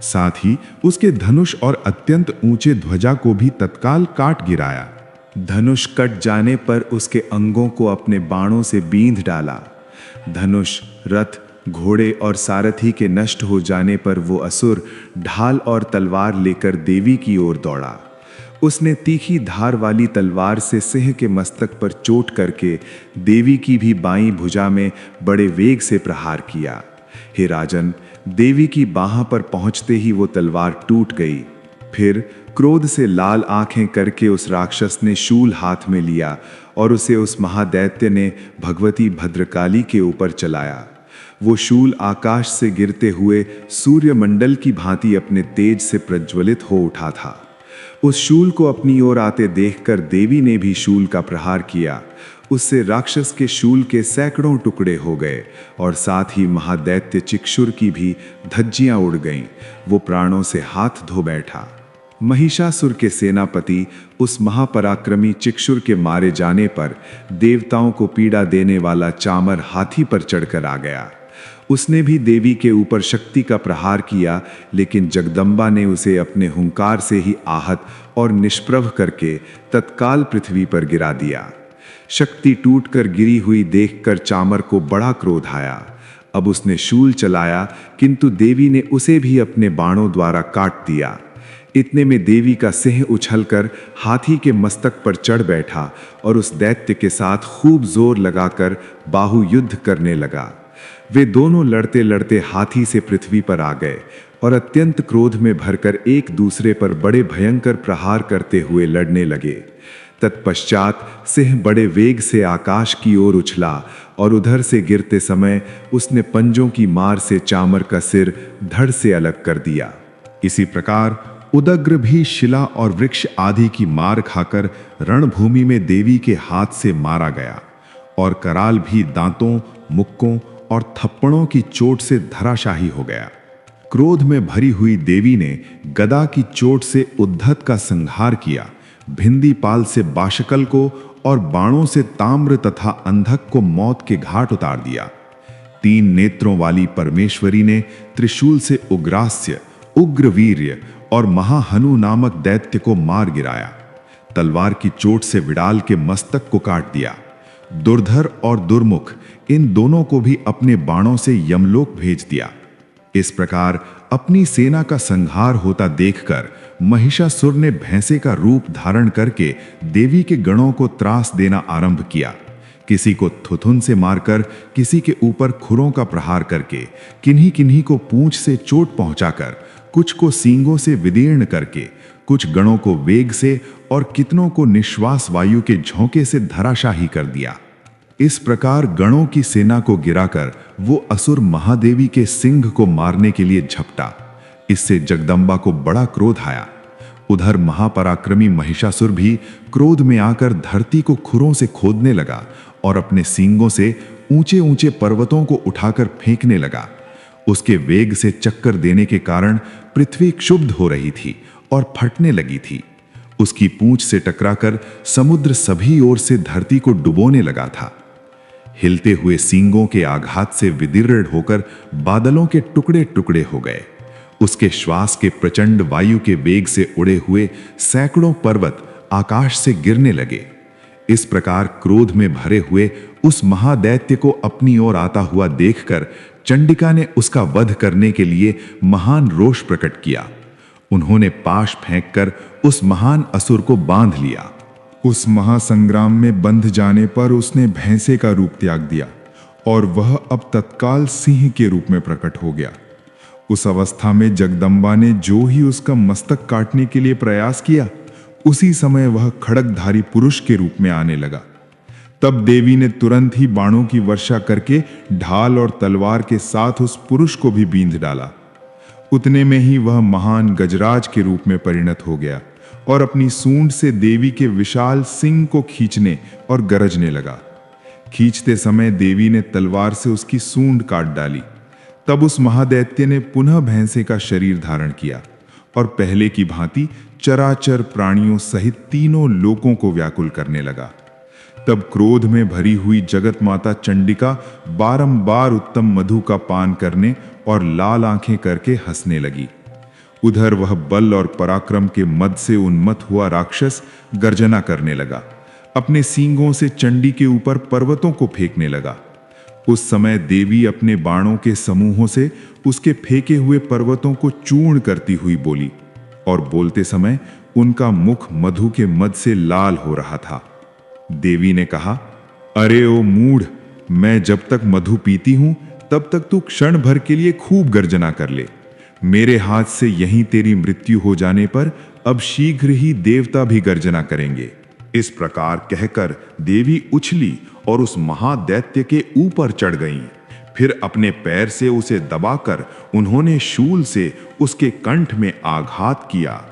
A: साथ ही उसके धनुष और अत्यंत ऊंचे ध्वजा को भी तत्काल काट गिराया। धनुष कट जाने पर उसके अंगों को अपने बाणों से बींध डाला। धनुष, रथ, घोड़े और सारथी के नष्ट हो जाने पर वो असुर ढाल और तलवार लेकर देवी की ओर दौड़ा। उसने तीखी धार वाली तलवार से सिंह के मस्तक पर चोट करके देवी की भी बाईं भुजा में बड़े वेग से प्रहार किया। हे राजन, देवी की बाह पर पहुंचते ही वो तलवार टूट गई। फिर क्रोध से लाल आंखें करके उस राक्षस ने शूल हाथ में लिया और उसे उस महादैत्य ने भगवती भद्रकाली के ऊपर चलाया। वो शूल आकाश से गिरते हुए सूर्यमंडल की भांति अपने तेज से प्रज्वलित हो उठा था। उस शूल को अपनी ओर आते देखकर देवी ने भी शूल का प्रहार किया। उससे राक्षस के शूल के सैकड़ों टुकड़े हो गए और साथ ही महादैत्य चिक्षुर की भी धज्जियां उड़ गईं। वो प्राणों से हाथ धो बैठा। महिषासुर के सेनापति उस महापराक्रमी चिक्षुर के मारे जाने पर देवताओं को पीड़ा देने वाला चामर हाथी पर चढ़कर आ गया। उसने भी देवी के ऊपर शक्ति का प्रहार किया, लेकिन जगदम्बा ने उसे अपने हुंकार से ही आहत और निष्प्रभ करके तत्काल पृथ्वी पर गिरा दिया। शक्ति टूटकर गिरी हुई देखकर चामर को बड़ा क्रोध आया। अब उसने शूल चलाया, किंतु देवी ने उसे भी अपने बाणों द्वारा काट दिया। इतने में देवी का सिंह उछलकर हाथी के मस्तक पर चढ़ बैठा और उस दैत्य के साथ खूब जोर लगाकर बाहु युद्ध करने लगा। वे दोनों लड़ते लड़ते हाथी से पृथ्वी पर आ गए और अत्यंत क्रोध में भरकर एक दूसरे पर बड़े भयंकर प्रहार करते हुए लड़ने लगे। तत्पश्चात सिंह बड़े वेग से आकाश की ओर उछला और उधर से गिरते समय उसने पंजों की मार से चामर का सिर धड़ से अलग कर दिया। इसी प्रकार उदग्र भी शिला और वृक्ष आदि की मार खाकर रणभूमि में देवी के हाथ से मारा गया और कराल भी दांतों, मुक्कों और थप्पड़ों की चोट से धराशाही हो गया। क्रोध में भरी हुई देवी ने गदा की चोट से उद्धत का संहार किया, भिंदीपाल से बाशकल को और बाणों से ताम्र तथा अंधक को मौत के घाट उतार दिया। 3 नेत्रों वाली परमेश्वरी ने त्रिशूल से उग्रास्य, उग्रवीर्य और महाहनु नामक दैत्य को मार गिराया। तलवार की चोट से विडाल के मस्तक को काट दिया। दुर्धर और दुर्मुख इन दोनों को भी अपने बाणों से यमलोक भेज दिया। इस प्रकार अपनी सेना का संहार होता देखकर महिषासुर ने भैंसे का रूप धारण करके देवी के गणों को त्रास देना आरंभ किया। किसी को थुथुन से मारकर, किसी के ऊपर खुरों का प्रहार करके, किन्हीं किन्हीं को पूंछ से चोट पहुंचाकर, कुछ को सींगों से विदीर्ण करके, कुछ गणों को वेग से और कितनों को निश्वास वायु के झोंके से धराशाही कर दिया। इस प्रकार गणों की सेना को गिराकर वो असुर महादेवी के सिंह को मारने के लिए झपटा। इससे जगदम्बा को बड़ा क्रोध आया। उधर महापराक्रमी महिषासुर भी क्रोध में आकर धरती को खुरों से खोदने लगा और अपने सींगों से ऊंचे ऊंचे पर्वतों को उठाकर फेंकने लगा। उसके वेग से चक्कर देने के कारण पृथ्वी क्षुब्ध हो रही थी और फटने लगी थी। उसकी पूंछ से टकराकर समुद्र सभी ओर से धरती को डुबोने लगा था। हिलते हुए सींगों के आघात से विदीर्ण होकर बादलों के टुकड़े टुकड़े हो गए।
B: उसके श्वास के प्रचंड वायु के वेग से उड़े हुए सैकड़ों पर्वत आकाश से गिरने लगे। इस प्रकार क्रोध में भरे हुए उस महादैत्य को अपनी ओर आता हुआ देखकर चंडिका ने उसका वध करने के लिए महान रोष प्रकट किया। उन्होंने पाश फेंककर उस महान असुर को बांध लिया।
C: उस महासंग्राम में बंध जाने पर उसने भैंसे का रूप त्याग दिया और वह अब तत्काल सिंह के रूप में प्रकट हो गया। उस अवस्था में जगदम्बा ने जो ही उसका मस्तक काटने के लिए प्रयास किया, उसी समय वह खड्गधारी पुरुष के रूप में आने लगा। तब देवी ने तुरंत ही बाणों की वर्षा करके ढाल और तलवार के साथ उस पुरुष को भी बींध डाला। उतने में ही वह महान गजराज के रूप में परिणत हो गया और अपनी सूंड से देवी के विशाल सिंह को खींचने और गरजने लगा। खींचते समय देवी ने तलवार से उसकी सूंड काट डाली। तब उस महादैत्य ने पुनः भैंसे का शरीर धारण किया और पहले की भांति चराचर प्राणियों सहित तीनों लोकों को व्याकुल करने लगा। तब क्रोध में भरी हुई जगत माता चंडिका बारंबार उत्तम मधु का पान करने और लाल आंखें करके हंसने लगी। उधर वह बल और पराक्रम के मद से उन्मत्त हुआ राक्षस गर्जना करने लगा। अपने सींगों से चंडी के ऊपर पर्वतों को फेंकने लगा। उस समय देवी अपने बाणों के समूहों से उसके फेंके हुए पर्वतों को चूर्ण करती हुई बोली, और बोलते समय उनका मुख मधु के मद से लाल हो रहा था। देवी ने कहा, अरे ओ मूढ़, मैं जब तक मधु पीती हूं तब तक तू क्षण भर के लिए खूब गर्जना कर ले। मेरे हाथ से यहीं तेरी मृत्यु हो जाने पर अब शीघ्र ही देवता भी गर्जना करेंगे।
B: इस प्रकार कहकर देवी उछली और उस महादैत्य के ऊपर चढ़ गईं। फिर अपने पैर से उसे दबाकर उन्होंने शूल से उसके कंठ में आघात किया।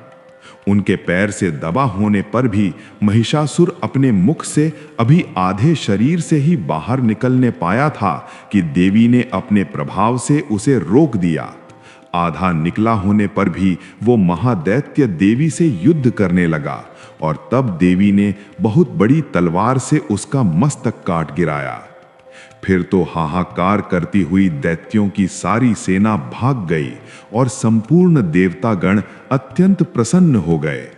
B: उनके पैर से दबा होने पर भी महिषासुर अपने मुख से अभी आधे शरीर से ही बाहर निकलने पाया था कि देवी ने अपने प्रभाव से उसे रोक दिया। आधा निकला होने पर भी वो महादैत्य देवी से युद्ध करने लगा और तब देवी ने बहुत बड़ी तलवार से उसका मस्तक काट गिराया। फिर तो हाहाकार करती हुई दैत्यों की सारी सेना भाग गई और संपूर्ण देवतागण अत्यंत प्रसन्न हो गए।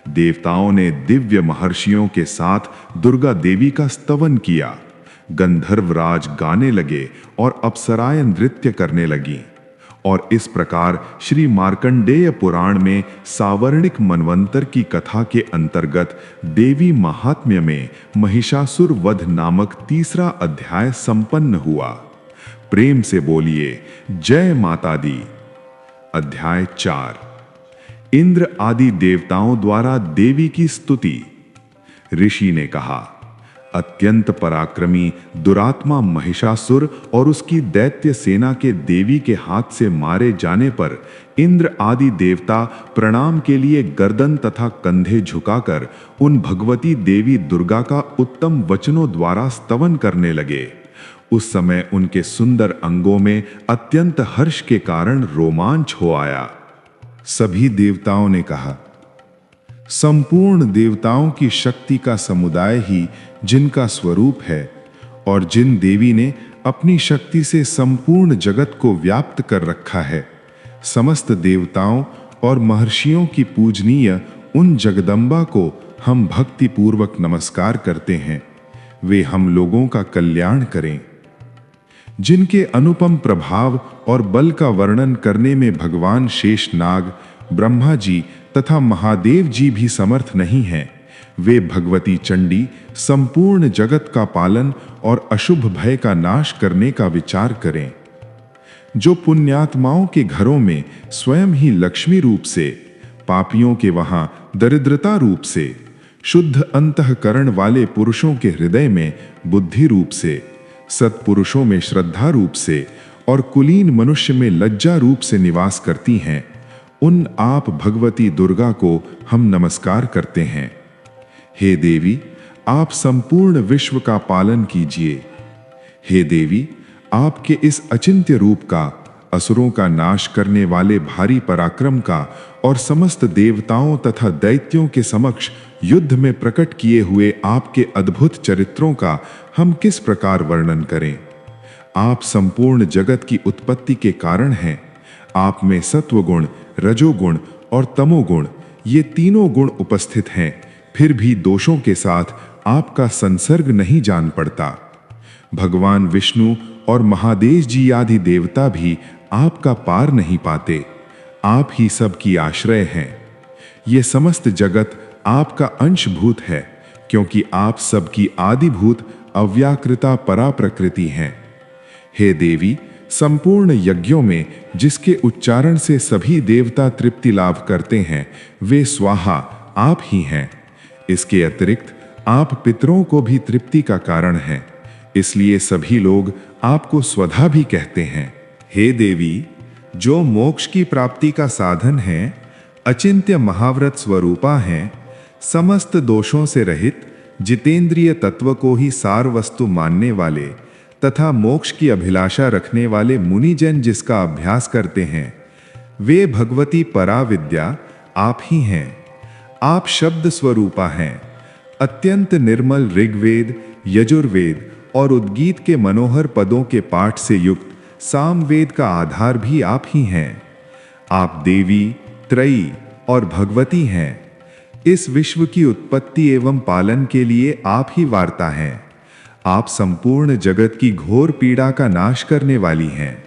B: देवताओं ने दिव्य महर्षियों के साथ दुर्गा देवी का स्तवन किया। गंधर्वराज गाने लगे और अप्सराएं नृत्य करने लगीं। और इस प्रकार श्री मार्कंडेय पुराण में सावर्णिक मनवंतर की कथा के अंतर्गत देवी महात्म्य में महिषासुर वध नामक तीसरा अध्याय संपन्न हुआ। प्रेम से बोलिए जय माता दी। अध्याय 4। इंद्र आदि देवताओं द्वारा देवी की स्तुति। ऋषि ने कहा, अत्यंत पराक्रमी दुरात्मा महिषासुर और उसकी दैत्य सेना के देवी के हाथ से मारे जाने पर इंद्र आदि देवता प्रणाम के लिए गर्दन तथा कंधे झुकाकर उन भगवती देवी दुर्गा का उत्तम वचनों द्वारा स्तवन करने लगे। उस समय उनके सुंदर अंगों में अत्यंत हर्ष के कारण रोमांच हो आया।
C: सभी देवताओं ने कहा, संपूर्ण देवताओं की शक्ति का समुदाय ही जिनका स्वरूप है और जिन देवी ने अपनी शक्ति से संपूर्ण जगत को व्याप्त कर रखा है, समस्त देवताओं और महर्षियों की पूजनीय उन जगदम्बा को हम भक्ति पूर्वक नमस्कार करते हैं। वे हम लोगों का कल्याण करें। जिनके अनुपम प्रभाव और बल का वर्णन करने में भगवान शेषनाग, ब्रह्मा जी तथा महादेव जी भी समर्थ नहीं हैं, वे भगवती चंडी संपूर्ण जगत का पालन और अशुभ भय का नाश करने का विचार करें। जो पुण्यात्माओं के घरों में स्वयं ही लक्ष्मी रूप से, पापियों के वहां दरिद्रता रूप से, शुद्ध अंतःकरण वाले पुरुषों के हृदय में बुद्धि रूप से, सत्पुरुषों में श्रद्धा रूप से और कुलीन मनुष्य में लज्जा रूप से निवास करती हैं, उन आप भगवती दुर्गा को हम नमस्कार करते हैं। हे देवी, आप संपूर्ण विश्व का पालन कीजिए। हे देवी, आपके इस अचिंत्य रूप का, असुरों का नाश करने वाले भारी पराक्रम का और समस्त देवताओं तथा दैत्यों के समक्ष युद्ध में प्रकट किए हुए आपके अद्भुत चरित्रों का हम किस प्रकार वर्णन करें। आप संपूर्ण जगत की उत्पत्ति के कारण हैं।
B: आप में सत्वगुण, रजोगुण और तमोगुण, ये तीनों गुण उपस्थित हैं, फिर भी दोषों के साथ आपका संसर्ग नहीं जान पड़ता। भगवान विष्णु और महादेव जी आदि देवता भी आपका पार नहीं पाते। आप ही सबकी आश्रय हैं। ये समस्त जगत आपका अंशभूत है, क्योंकि आप सबकी आदिभूत अव्याकृता परा प्रकृति हैं। हे देवी, संपूर्ण यज्ञों में जिसके उच्चारण से सभी देवता तृप्ति लाभ करते हैं, वे स्वाहा आप ही हैं। इसके अतिरिक्त आप पितरों को भी तृप्ति का कारण हैं, इसलिए सभी लोग आपको स्वधा भी कहते हैं। हे देवी, जो मोक्ष की प्राप्ति का साधन है, अचिंत्य महाव्रत स्वरूपा हैं, समस्त दोषों से रहित, जितेंद्रिय तत्व को ही सार वस्तु मानने वाले तथा मोक्ष की अभिलाषा रखने वाले मुनिजन जिसका अभ्यास करते हैं, वे भगवती परा विद्या आप ही हैं। आप शब्द स्वरूपा हैं। अत्यंत निर्मल ऋग्वेद, यजुर्वेद और उद्गीत के मनोहर पदों के पाठ से युक्त सामवेद का आधार भी आप ही हैं। आप देवी, त्रयी और भगवती हैं। इस विश्व की उत्पत्ति एवं पालन के लिए आप ही वार्ता हैं। आप संपूर्ण जगत की घोर पीड़ा का नाश करने वाली हैं।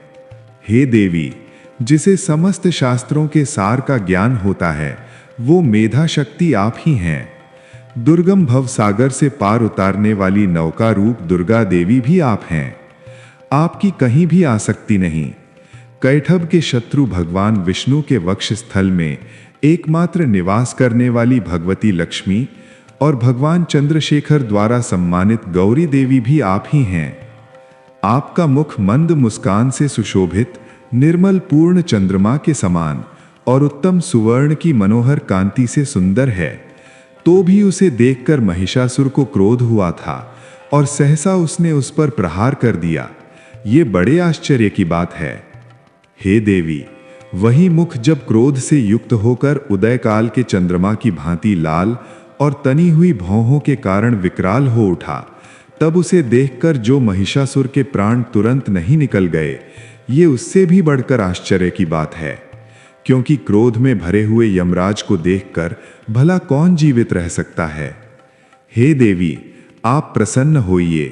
B: हे देवी, जिसे समस्त शास्त्रों के सार का ज्ञान होता है, वो मेधा शक्ति आप ही हैं। दुर्गम भव सागर से पार उतारने वाली नौका रूप दुर्गा देवी भी आप हैं। आपकी कहीं भी आसक्ति नहीं। कैठब के शत्रु भगवान विष्णु के वक्ष स्थल में एकमात्र निवास करने वाली भगवती लक्ष्मी और भगवान चंद्रशेखर द्वारा सम्मानित गौरी देवी भी आप ही हैं। आपका मुख मंद मुस्कान से सुशोभित, निर्मल पूर्ण चंद्रमा के समान और उत्तम सुवर्ण की मनोहर कांति से सुंदर है। तो भी उसे देखकर महिषासुर को क्रोध हुआ था और सहसा उसने उस पर प्रहार कर दिया। ये बड़े आश्चर्य की बात है। हे देवी, वही मुख जब क्रोध से युक्त होकर उदय काल के चंद्रमा की भांति लाल और तनी हुई भौहों के कारण विकराल हो उठा, तब उसे देखकर जो महिषासुर के प्राण तुरंत नहीं निकल गए, ये उससे भी बढ़कर आश्चर्य की बात है। क्योंकि क्रोध में भरे हुए यमराज को देखकर भला कौन जीवित रह सकता है। हे देवी, आप प्रसन्न होइए।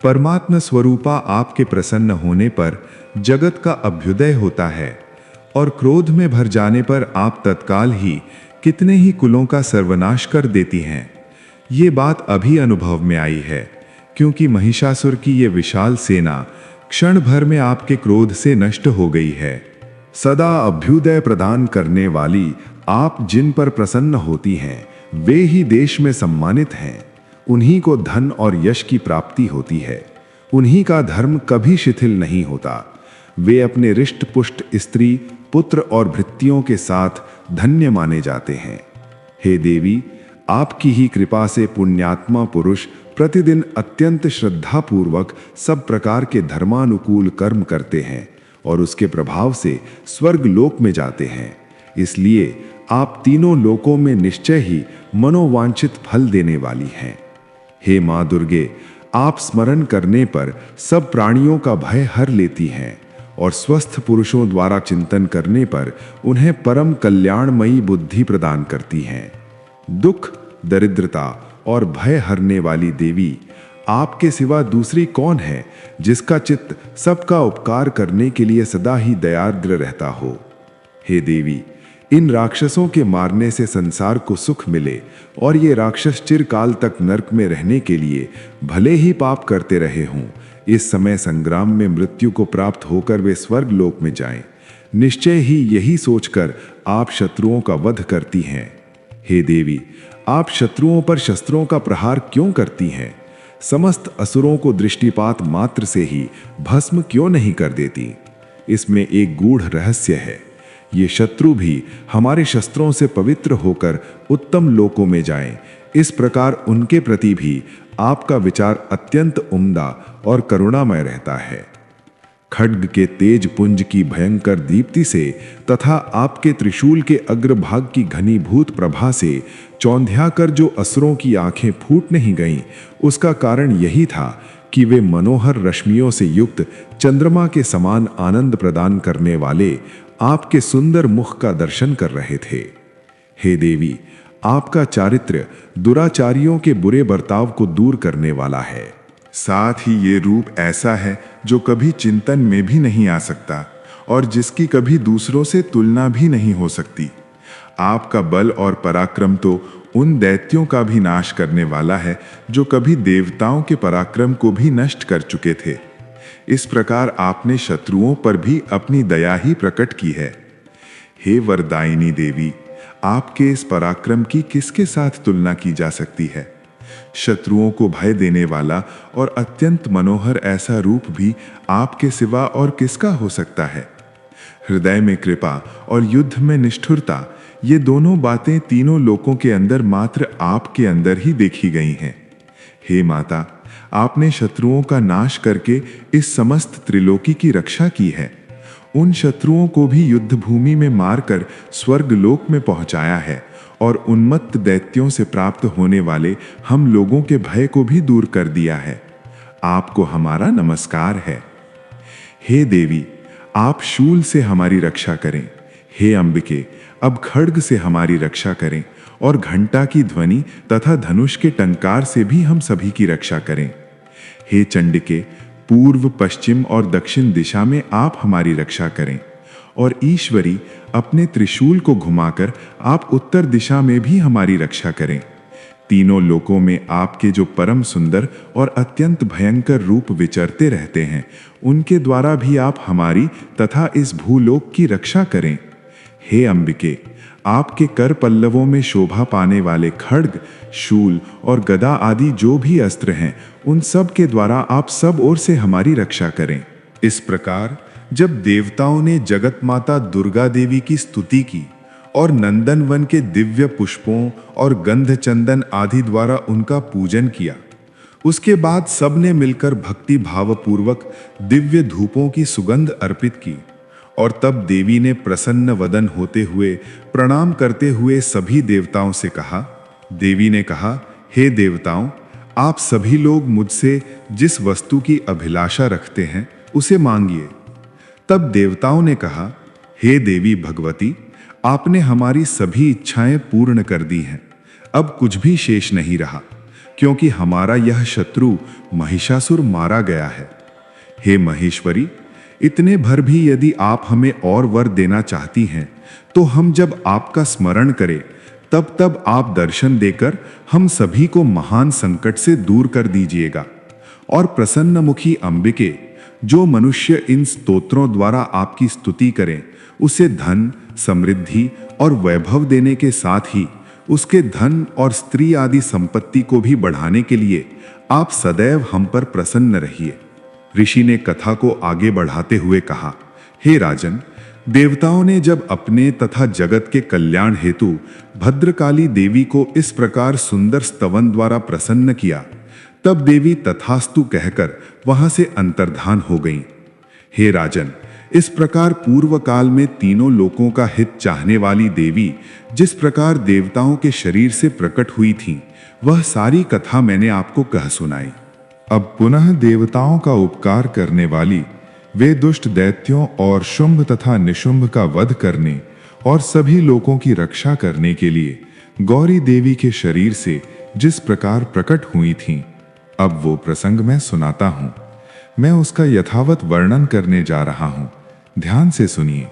B: परमात्मा स्वरूपा आपके प्रसन्न होने पर जगत का अभ्युदय होता है और क्रोध में भर जाने पर आप तत्काल ही कितने ही कुलों का सर्वनाश कर देती हैं। ये बात अभी अनुभव में आई है, क्योंकि महिषासुर की ये विशाल सेना क्षण भर में आपके क्रोध से नष्ट हो गई है।
A: सदा अभ्युदय प्रदान करने वाली आप जिन पर प्रसन्न होती हैं, वे ही देश में सम्मानित हैं। उन्हीं को धन और यश की प्राप्ति होती है। उन्हीं का धर्म कभी शिथिल नहीं होता। वे अपने रिष्ट पुष्ट स्त्री, पुत्र और भृत्यों के साथ धन्य माने जाते हैं। हे देवी, आपकी ही कृपा से पुण्यात्मा पुरुष प्रतिदिन अत्यंत श्रद्धापूर्वक सब प्रकार के धर्मानुकूल कर्म करते हैं और उसके प्रभाव से स्वर्ग लोक में जाते हैं। इसलिए आप तीनों लोकों में निश्चय ही मनोवांछित फल देने वाली हैं। हे मां दुर्गे, आप स्मरण करने पर सब प्राणियों का भय हर लेती हैं और स्वस्थ पुरुषों द्वारा चिंतन करने पर उन्हें परम कल्याणमयी बुद्धि प्रदान करती हैं। दुख, दरिद्रता और भय हरने वाली देवी, आपके सिवा दूसरी कौन है जिसका चित्त सबका उपकार करने के लिए सदा ही दयार्द्र रहता हो। हे देवी, इन राक्षसों के मारने से संसार को सुख मिले और ये राक्षस चिरकाल तक नरक में रहने के लिए भले ही पाप करते रहे हों, इस समय संग्राम में मृत्यु को प्राप्त होकर वे स्वर्ग लोक में जाएं। निश्चय ही यही सोचकर आप शत्रुओं का वध करती हैं। हे देवी, आप शत्रुओं पर शस्त्रों का प्रहार क्यों करती हैं? समस्त असुरों को दृष्टिपात मात्र से ही भस्म क्यों नहीं कर देती? इसमें एक गूढ़ रहस्य है। ये शत्रु भी हमारे शस्त्रों से पवित्र होकर उत्तम लोकों में जाएं। इस प्रकार उनके प्रति भी आपका विचार अत्यंत उम्दा और करुणामय रहता है। खड्ग के तेज पुंज की भयंकर दीप्ति से तथा आपके त्रिशूल के अग्रभाग की घनीभूत प्रभा से चौंधिया कर जो असुरों की आंखें फूट नहीं गईं, उसका कारण यही था कि वे मनोहर रश्मियों से युक्त चंद्रमा के समान आनंद प्रदान करने वाले आपके सुंदर मुख का दर्शन कर रहे थे। हे देवी, आपका चारित्र्य दुराचारियों के बुरे बर्ताव को दूर करने वाला है।
B: साथ ही ये रूप ऐसा है जो कभी चिंतन में भी नहीं आ सकता और जिसकी कभी दूसरों से तुलना भी नहीं हो सकती। आपका बल और पराक्रम तो उन दैत्यों का भी नाश करने वाला है जो कभी देवताओं के पराक्रम को भी नष्ट कर चुके थे। इस प्रकार आपने शत्रुओं पर भी अपनी दया ही प्रकट की है। हे वरदायिनी देवी, आपके इस पराक्रम की किसके साथ तुलना की जा सकती है। शत्रुओं को भय देने वाला और अत्यंत मनोहर ऐसा रूप भी आपके सिवा और किसका हो सकता है। हृदय में कृपा और युद्ध में निष्ठुरता, ये दोनों बातें तीनों लोकों के अंदर मात्र आपके अंदर ही देखी गई हैं। हे माता, आपने शत्रुओं का नाश करके इस समस्त त्रिलोकी की रक्षा की है। उन शत्रुओं को भी युद्ध भूमि में मारकर स्वर्ग लोक में पहुंचाया है और उन्मत्त दैत्यों से प्राप्त होने वाले हम लोगों के भय को भी दूर कर दिया है। आपको हमारा नमस्कार है। हे देवी, आप शूल से हमारी रक्षा करें। हे अंबिके, अब खड्ग से हमारी रक्षा करें और घंटा की ध्वनि तथा धनुष के टंकार से भी हम सभी की रक्षा करें। हे चंडिके, पूर्व, पश्चिम और दक्षिण दिशा में आप हमारी रक्षा करें और ईश्वरी, अपने त्रिशूल को घुमाकर आप उत्तर दिशा में भी हमारी रक्षा करें। तीनों लोकों में आपके जो परम सुंदर और अत्यंत भयंकर रूप विचरते रहते हैं, उनके द्वारा भी आप हमारी तथा इस भूलोक की रक्षा करें। हे अंबिके, आपके कर पल्लवों में शोभा पाने वाले खड्ग, शूल और गदा आदि जो भी अस्त्र हैं, उन सब के द्वारा आप सब ओर से हमारी रक्षा करें। इस प्रकार जब देवताओं ने जगत माता दुर्गा देवी की स्तुति की और नंदनवन के दिव्य पुष्पों और गंध चंदन आदि द्वारा उनका पूजन किया, उसके बाद सबने मिलकर भक्ति भावपूर्वक दिव्य धूपों की सुगंध अर्पित की और तब देवी ने प्रसन्न वदन होते हुए प्रणाम करते हुए सभी देवताओं से कहा। देवी ने कहा, हे देवताओं, आप सभी लोग मुझसे जिस वस्तु की अभिलाषा रखते हैं उसे मांगिए। तब देवताओं ने कहा, हे देवी भगवती, आपने हमारी सभी इच्छाएं पूर्ण कर दी हैं। अब कुछ भी शेष नहीं रहा, क्योंकि हमारा यह शत्रु महिषासुर मारा गया है। हे महेश्वरी, इतने भर भी यदि आप हमें और वर देना चाहती हैं, तो हम जब आपका स्मरण करें तब तब आप दर्शन देकर हम सभी को महान संकट से दूर कर दीजिएगा। और प्रसन्नमुखी अंबिके, जो मनुष्य इन स्तोत्रों द्वारा आपकी स्तुति करें, उसे धन, समृद्धि और वैभव देने के साथ ही उसके धन और स्त्री आदि संपत्ति को भी बढ़ाने के लिए आप सदैव हम पर प्रसन्न रहिए। ऋषि ने कथा को आगे बढ़ाते हुए कहा, हे राजन, देवताओं ने जब अपने तथा जगत के कल्याण हेतु भद्रकाली देवी को इस प्रकार सुंदर स्तवन द्वारा प्रसन्न किया, तब देवी तथास्तु कहकर वहां से अंतर्धान हो गईं। हे राजन, इस प्रकार पूर्व काल में तीनों लोकों का हित चाहने वाली देवी जिस प्रकार देवताओं के शरीर से प्रकट हुई थीं, वह सारी कथा मैंने आपको कह सुनाई।
C: अब पुनः देवताओं का उपकार करने वाली, वे दुष्ट दैत्यों और शुंभ तथा निशुंभ का वध करने और सभी लोगों की रक्षा करने के लिए गौरी देवी के शरीर से जिस प्रकार प्रकट हुई थीं, अब वो प्रसंग मैं सुनाता हूं। मैं उसका यथावत वर्णन करने जा रहा हूं, ध्यान से सुनिए।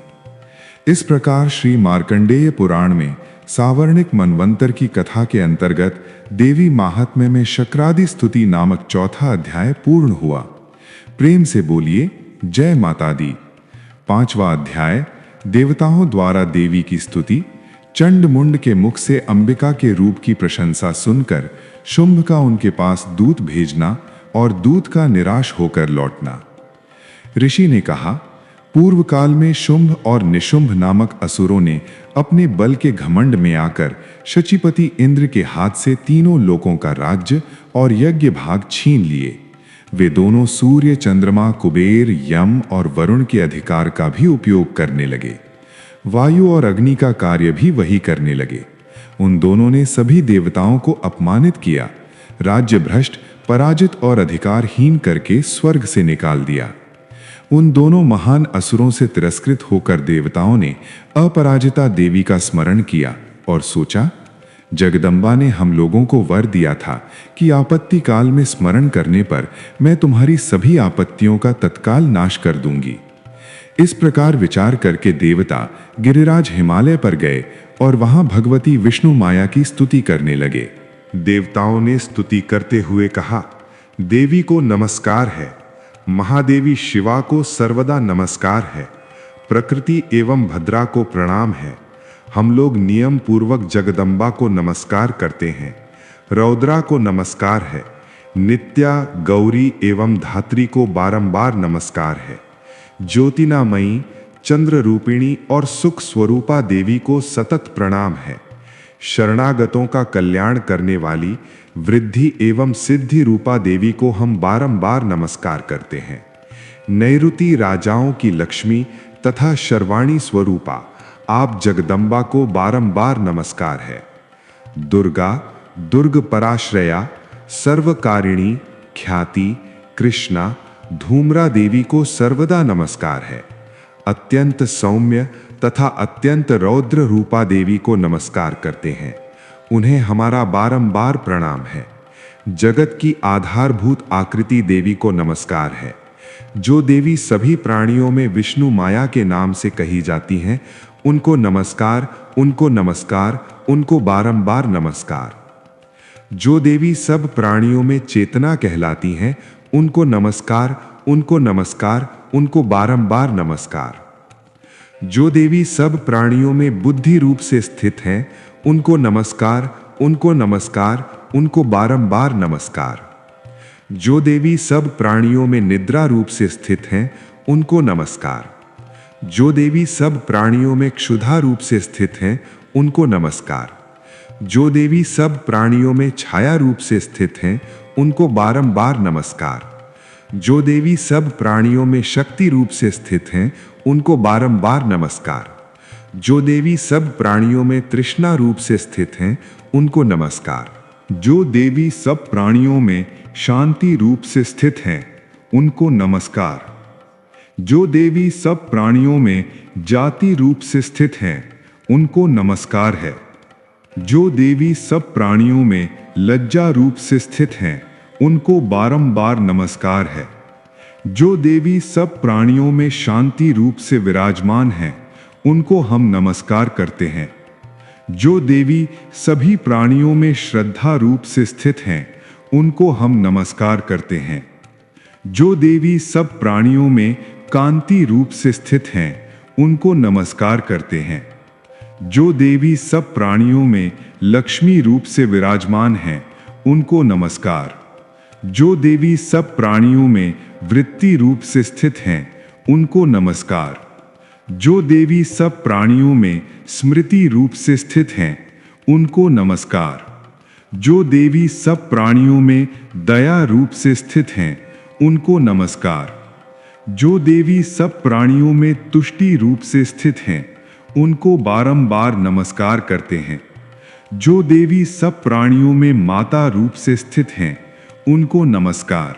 C: इस प्रकार श्री मार्कंडेय पुराण में सावर्णिक मनवंतर की कथा के अंतर्गत देवी महात्म्य में शक्रादि स्तुति नामक चौथा अध्याय पूर्ण हुआ। प्रेम से बोलिए जय माता दी। पांचवा अध्याय देवताओं द्वारा देवी की स्तुति। चंड मुंड के मुख से अंबिका के रूप की प्रशंसा सुनकर शुंभ का उनके पास दूत भेजना और दूत का निराश होकर लौटना। ऋषि ने कहा, पूर्व काल में शुंभ और निशुंभ नामक असुरों ने अपने बल के घमंड में आकर शचीपति इंद्र के हाथ से तीनों लोकों का राज्य और यज्ञ भाग छीन लिए। वे दोनों सूर्य, चंद्रमा, कुबेर, यम और वरुण के अधिकार का भी उपयोग करने लगे। वायु और अग्नि का कार्य भी वही करने लगे। उन दोनों ने सभी देवताओं को अपमानित किया, राज्य भ्रष्ट, पराजित और अधिकारहीन करके स्वर्ग से निकाल दिया। उन दोनों महान असुरों से तिरस्कृत होकर देवताओं ने अपराजिता देवी का स्मरण किया और सोचा, जगदम्बा ने हम लोगों को वर दिया था कि आपत्ति काल में स्मरण करने पर मैं तुम्हारी सभी आपत्तियों का तत्काल नाश कर दूंगी। इस प्रकार विचार करके देवता गिरिराज हिमालय पर गए और वहां भगवती विष्णु माया की स्तुति करने लगे।
B: देवताओं ने स्तुति करते हुए कहा, देवी को नमस्कार है, महादेवी शिवा को सर्वदा नमस्कार है, प्रकृति एवं भद्रा को प्रणाम है। हम लोग नियम पूर्वक जगदम्बा को नमस्कार करते हैं। रौद्रा को नमस्कार है, नित्या, गौरी एवं धात्री को बारंबार नमस्कार है। ज्योतिनामयी, चंद्र रूपिणी और सुख स्वरूपा देवी को सतत प्रणाम है। शरणागतों का कल्याण करने वाली वृद्धि एवं सिद्धि रूपा देवी को हम बारंबार नमस्कार करते हैं। नैऋति राजाओं की लक्ष्मी तथा शर्वाणी स्वरूपा आप जगदम्बा को बारंबार नमस्कार है। दुर्गा, दुर्ग पराश्रया, सर्वकारिणी, ख्याति, कृष्णा, धूम्रा देवी को सर्वदा नमस्कार है। अत्यंत सौम्य तथा अत्यंत रौद्र रूपा देवी को नमस्कार करते हैं, उन्हें हमारा बारंबार प्रणाम है। जगत की आधारभूत आकृति देवी को नमस्कार है। जो देवी सभी प्राणियों में विष्णु माया के नाम से कही जाती हैं, उनको नमस्कार, उनको नमस्कार, उनको बारंबार नमस्कार। जो देवी सब प्राणियों में चेतना कहलाती हैं, उनको नमस्कार, उनको नमस्कार, उनको बारंबार नमस्कार। जो देवी सब प्राणियों में बुद्धि रूप से स्थित हैं, उनको नमस्कार, उनको नमस्कार, उनको बारंबार नमस्कार। जो देवी सब प्राणियों में निद्रा रूप से स्थित हैं, उनको नमस्कार। जो देवी सब प्राणियों में क्षुधा रूप से स्थित हैं, उनको नमस्कार। जो देवी सब प्राणियों में छाया रूप से स्थित हैं, उनको बारंबार नमस्कार। जो देवी सब प्राणियों में शक्ति रूप से स्थित हैं, उनको बारंबार नमस्कार। जो देवी सब प्राणियों में तृष्णा रूप से स्थित हैं, उनको नमस्कार।
C: जो देवी सब प्राणियों में शांति रूप से स्थित हैं, उनको नमस्कार। जो देवी सब प्राणियों में जाति रूप से स्थित हैं, उनको नमस्कार है। जो देवी सब प्राणियों में लज्जा रूप से स्थित हैं, उनको बारंबार नमस्कार है। जो देवी सब प्राणियों में शांति रूप से विराजमान हैं, उनको हम नमस्कार करते हैं। जो देवी सभी प्राणियों में श्रद्धा रूप से स्थित हैं, उनको हम नमस्कार करते हैं। जो देवी सब प्राणियों में कांति रूप से स्थित हैं, उनको नमस्कार करते हैं। जो देवी सब प्राणियों में लक्ष्मी रूप से विराजमान हैं, उनको नमस्कार। जो देवी सब प्राणियों में वृत्ति रूप से स्थित हैं, उनको नमस्कार। जो देवी सब प्राणियों में स्मृति रूप से स्थित हैं, उनको नमस्कार। जो देवी सब प्राणियों में दया रूप से स्थित हैं, उनको नमस्कार। जो देवी सब प्राणियों में तुष्टि रूप से स्थित हैं, उनको बारंबार नमस्कार करते हैं। जो देवी सब प्राणियों में माता रूप से स्थित हैं, उनको नमस्कार।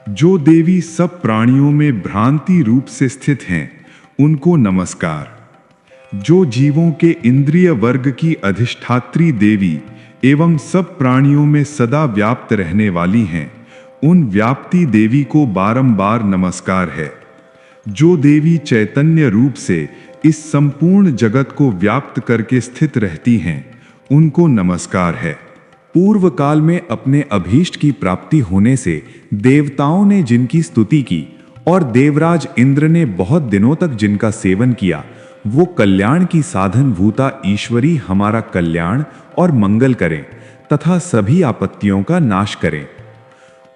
C: जो देवी सब प्राणियों में भ्रांति रूप से स्थित हैं, उनको नमस्कार। जो जीवों के इंद्रिय वर्ग की अधिष्ठात्री देवी एवं सब प्राणियों में सदा व्याप्त रहने वाली हैं, उन व्याप्ति देवी को बारंबार नमस्कार है। जो देवी चैतन्य रूप से इस संपूर्ण जगत को व्याप्त करके स्थित रहती हैं, उनको नमस्कार है। पूर्व काल में अपने अभीष्ट की प्राप्ति होने से देवताओं ने जिनकी स्तुति की और देवराज इंद्र ने बहुत दिनों तक जिनका सेवन किया, वो कल्याण की साधन भूता ईश्वरी हमारा कल्याण और मंगल करें तथा सभी आपत्तियों का नाश करें।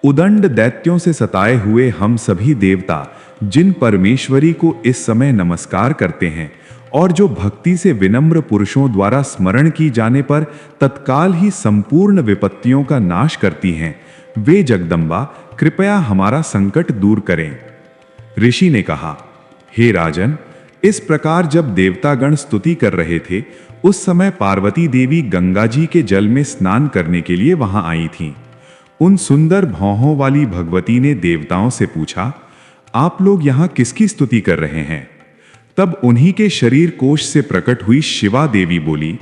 C: उदंड दैत्यों से सताए हुए हम सभी देवता जिन परमेश्वरी को इस समय नमस्कार करते हैं और जो भक्ति से विनम्र पुरुषों द्वारा स्मरण की जाने पर तत्काल ही संपूर्ण विपत्तियों का नाश करती हैं, वे जगदम्बा कृपया हमारा संकट दूर करें। ऋषि ने कहा, हे राजन, इस प्रकार जब देवतागण स्तुति कर रहे थे, उस समय पार्वती देवी गंगा जी के जल में स्नान करने के लिए वहां आई थीं। उन सुंदर भौहों वाली भगवती ने देवताओं से पूछा,
A: आप लोग यहाँ किसकी स्तुति कर रहे हैं? तब उन्हीं के शरीर कोश से प्रकट हुई शिवा देवी बोली,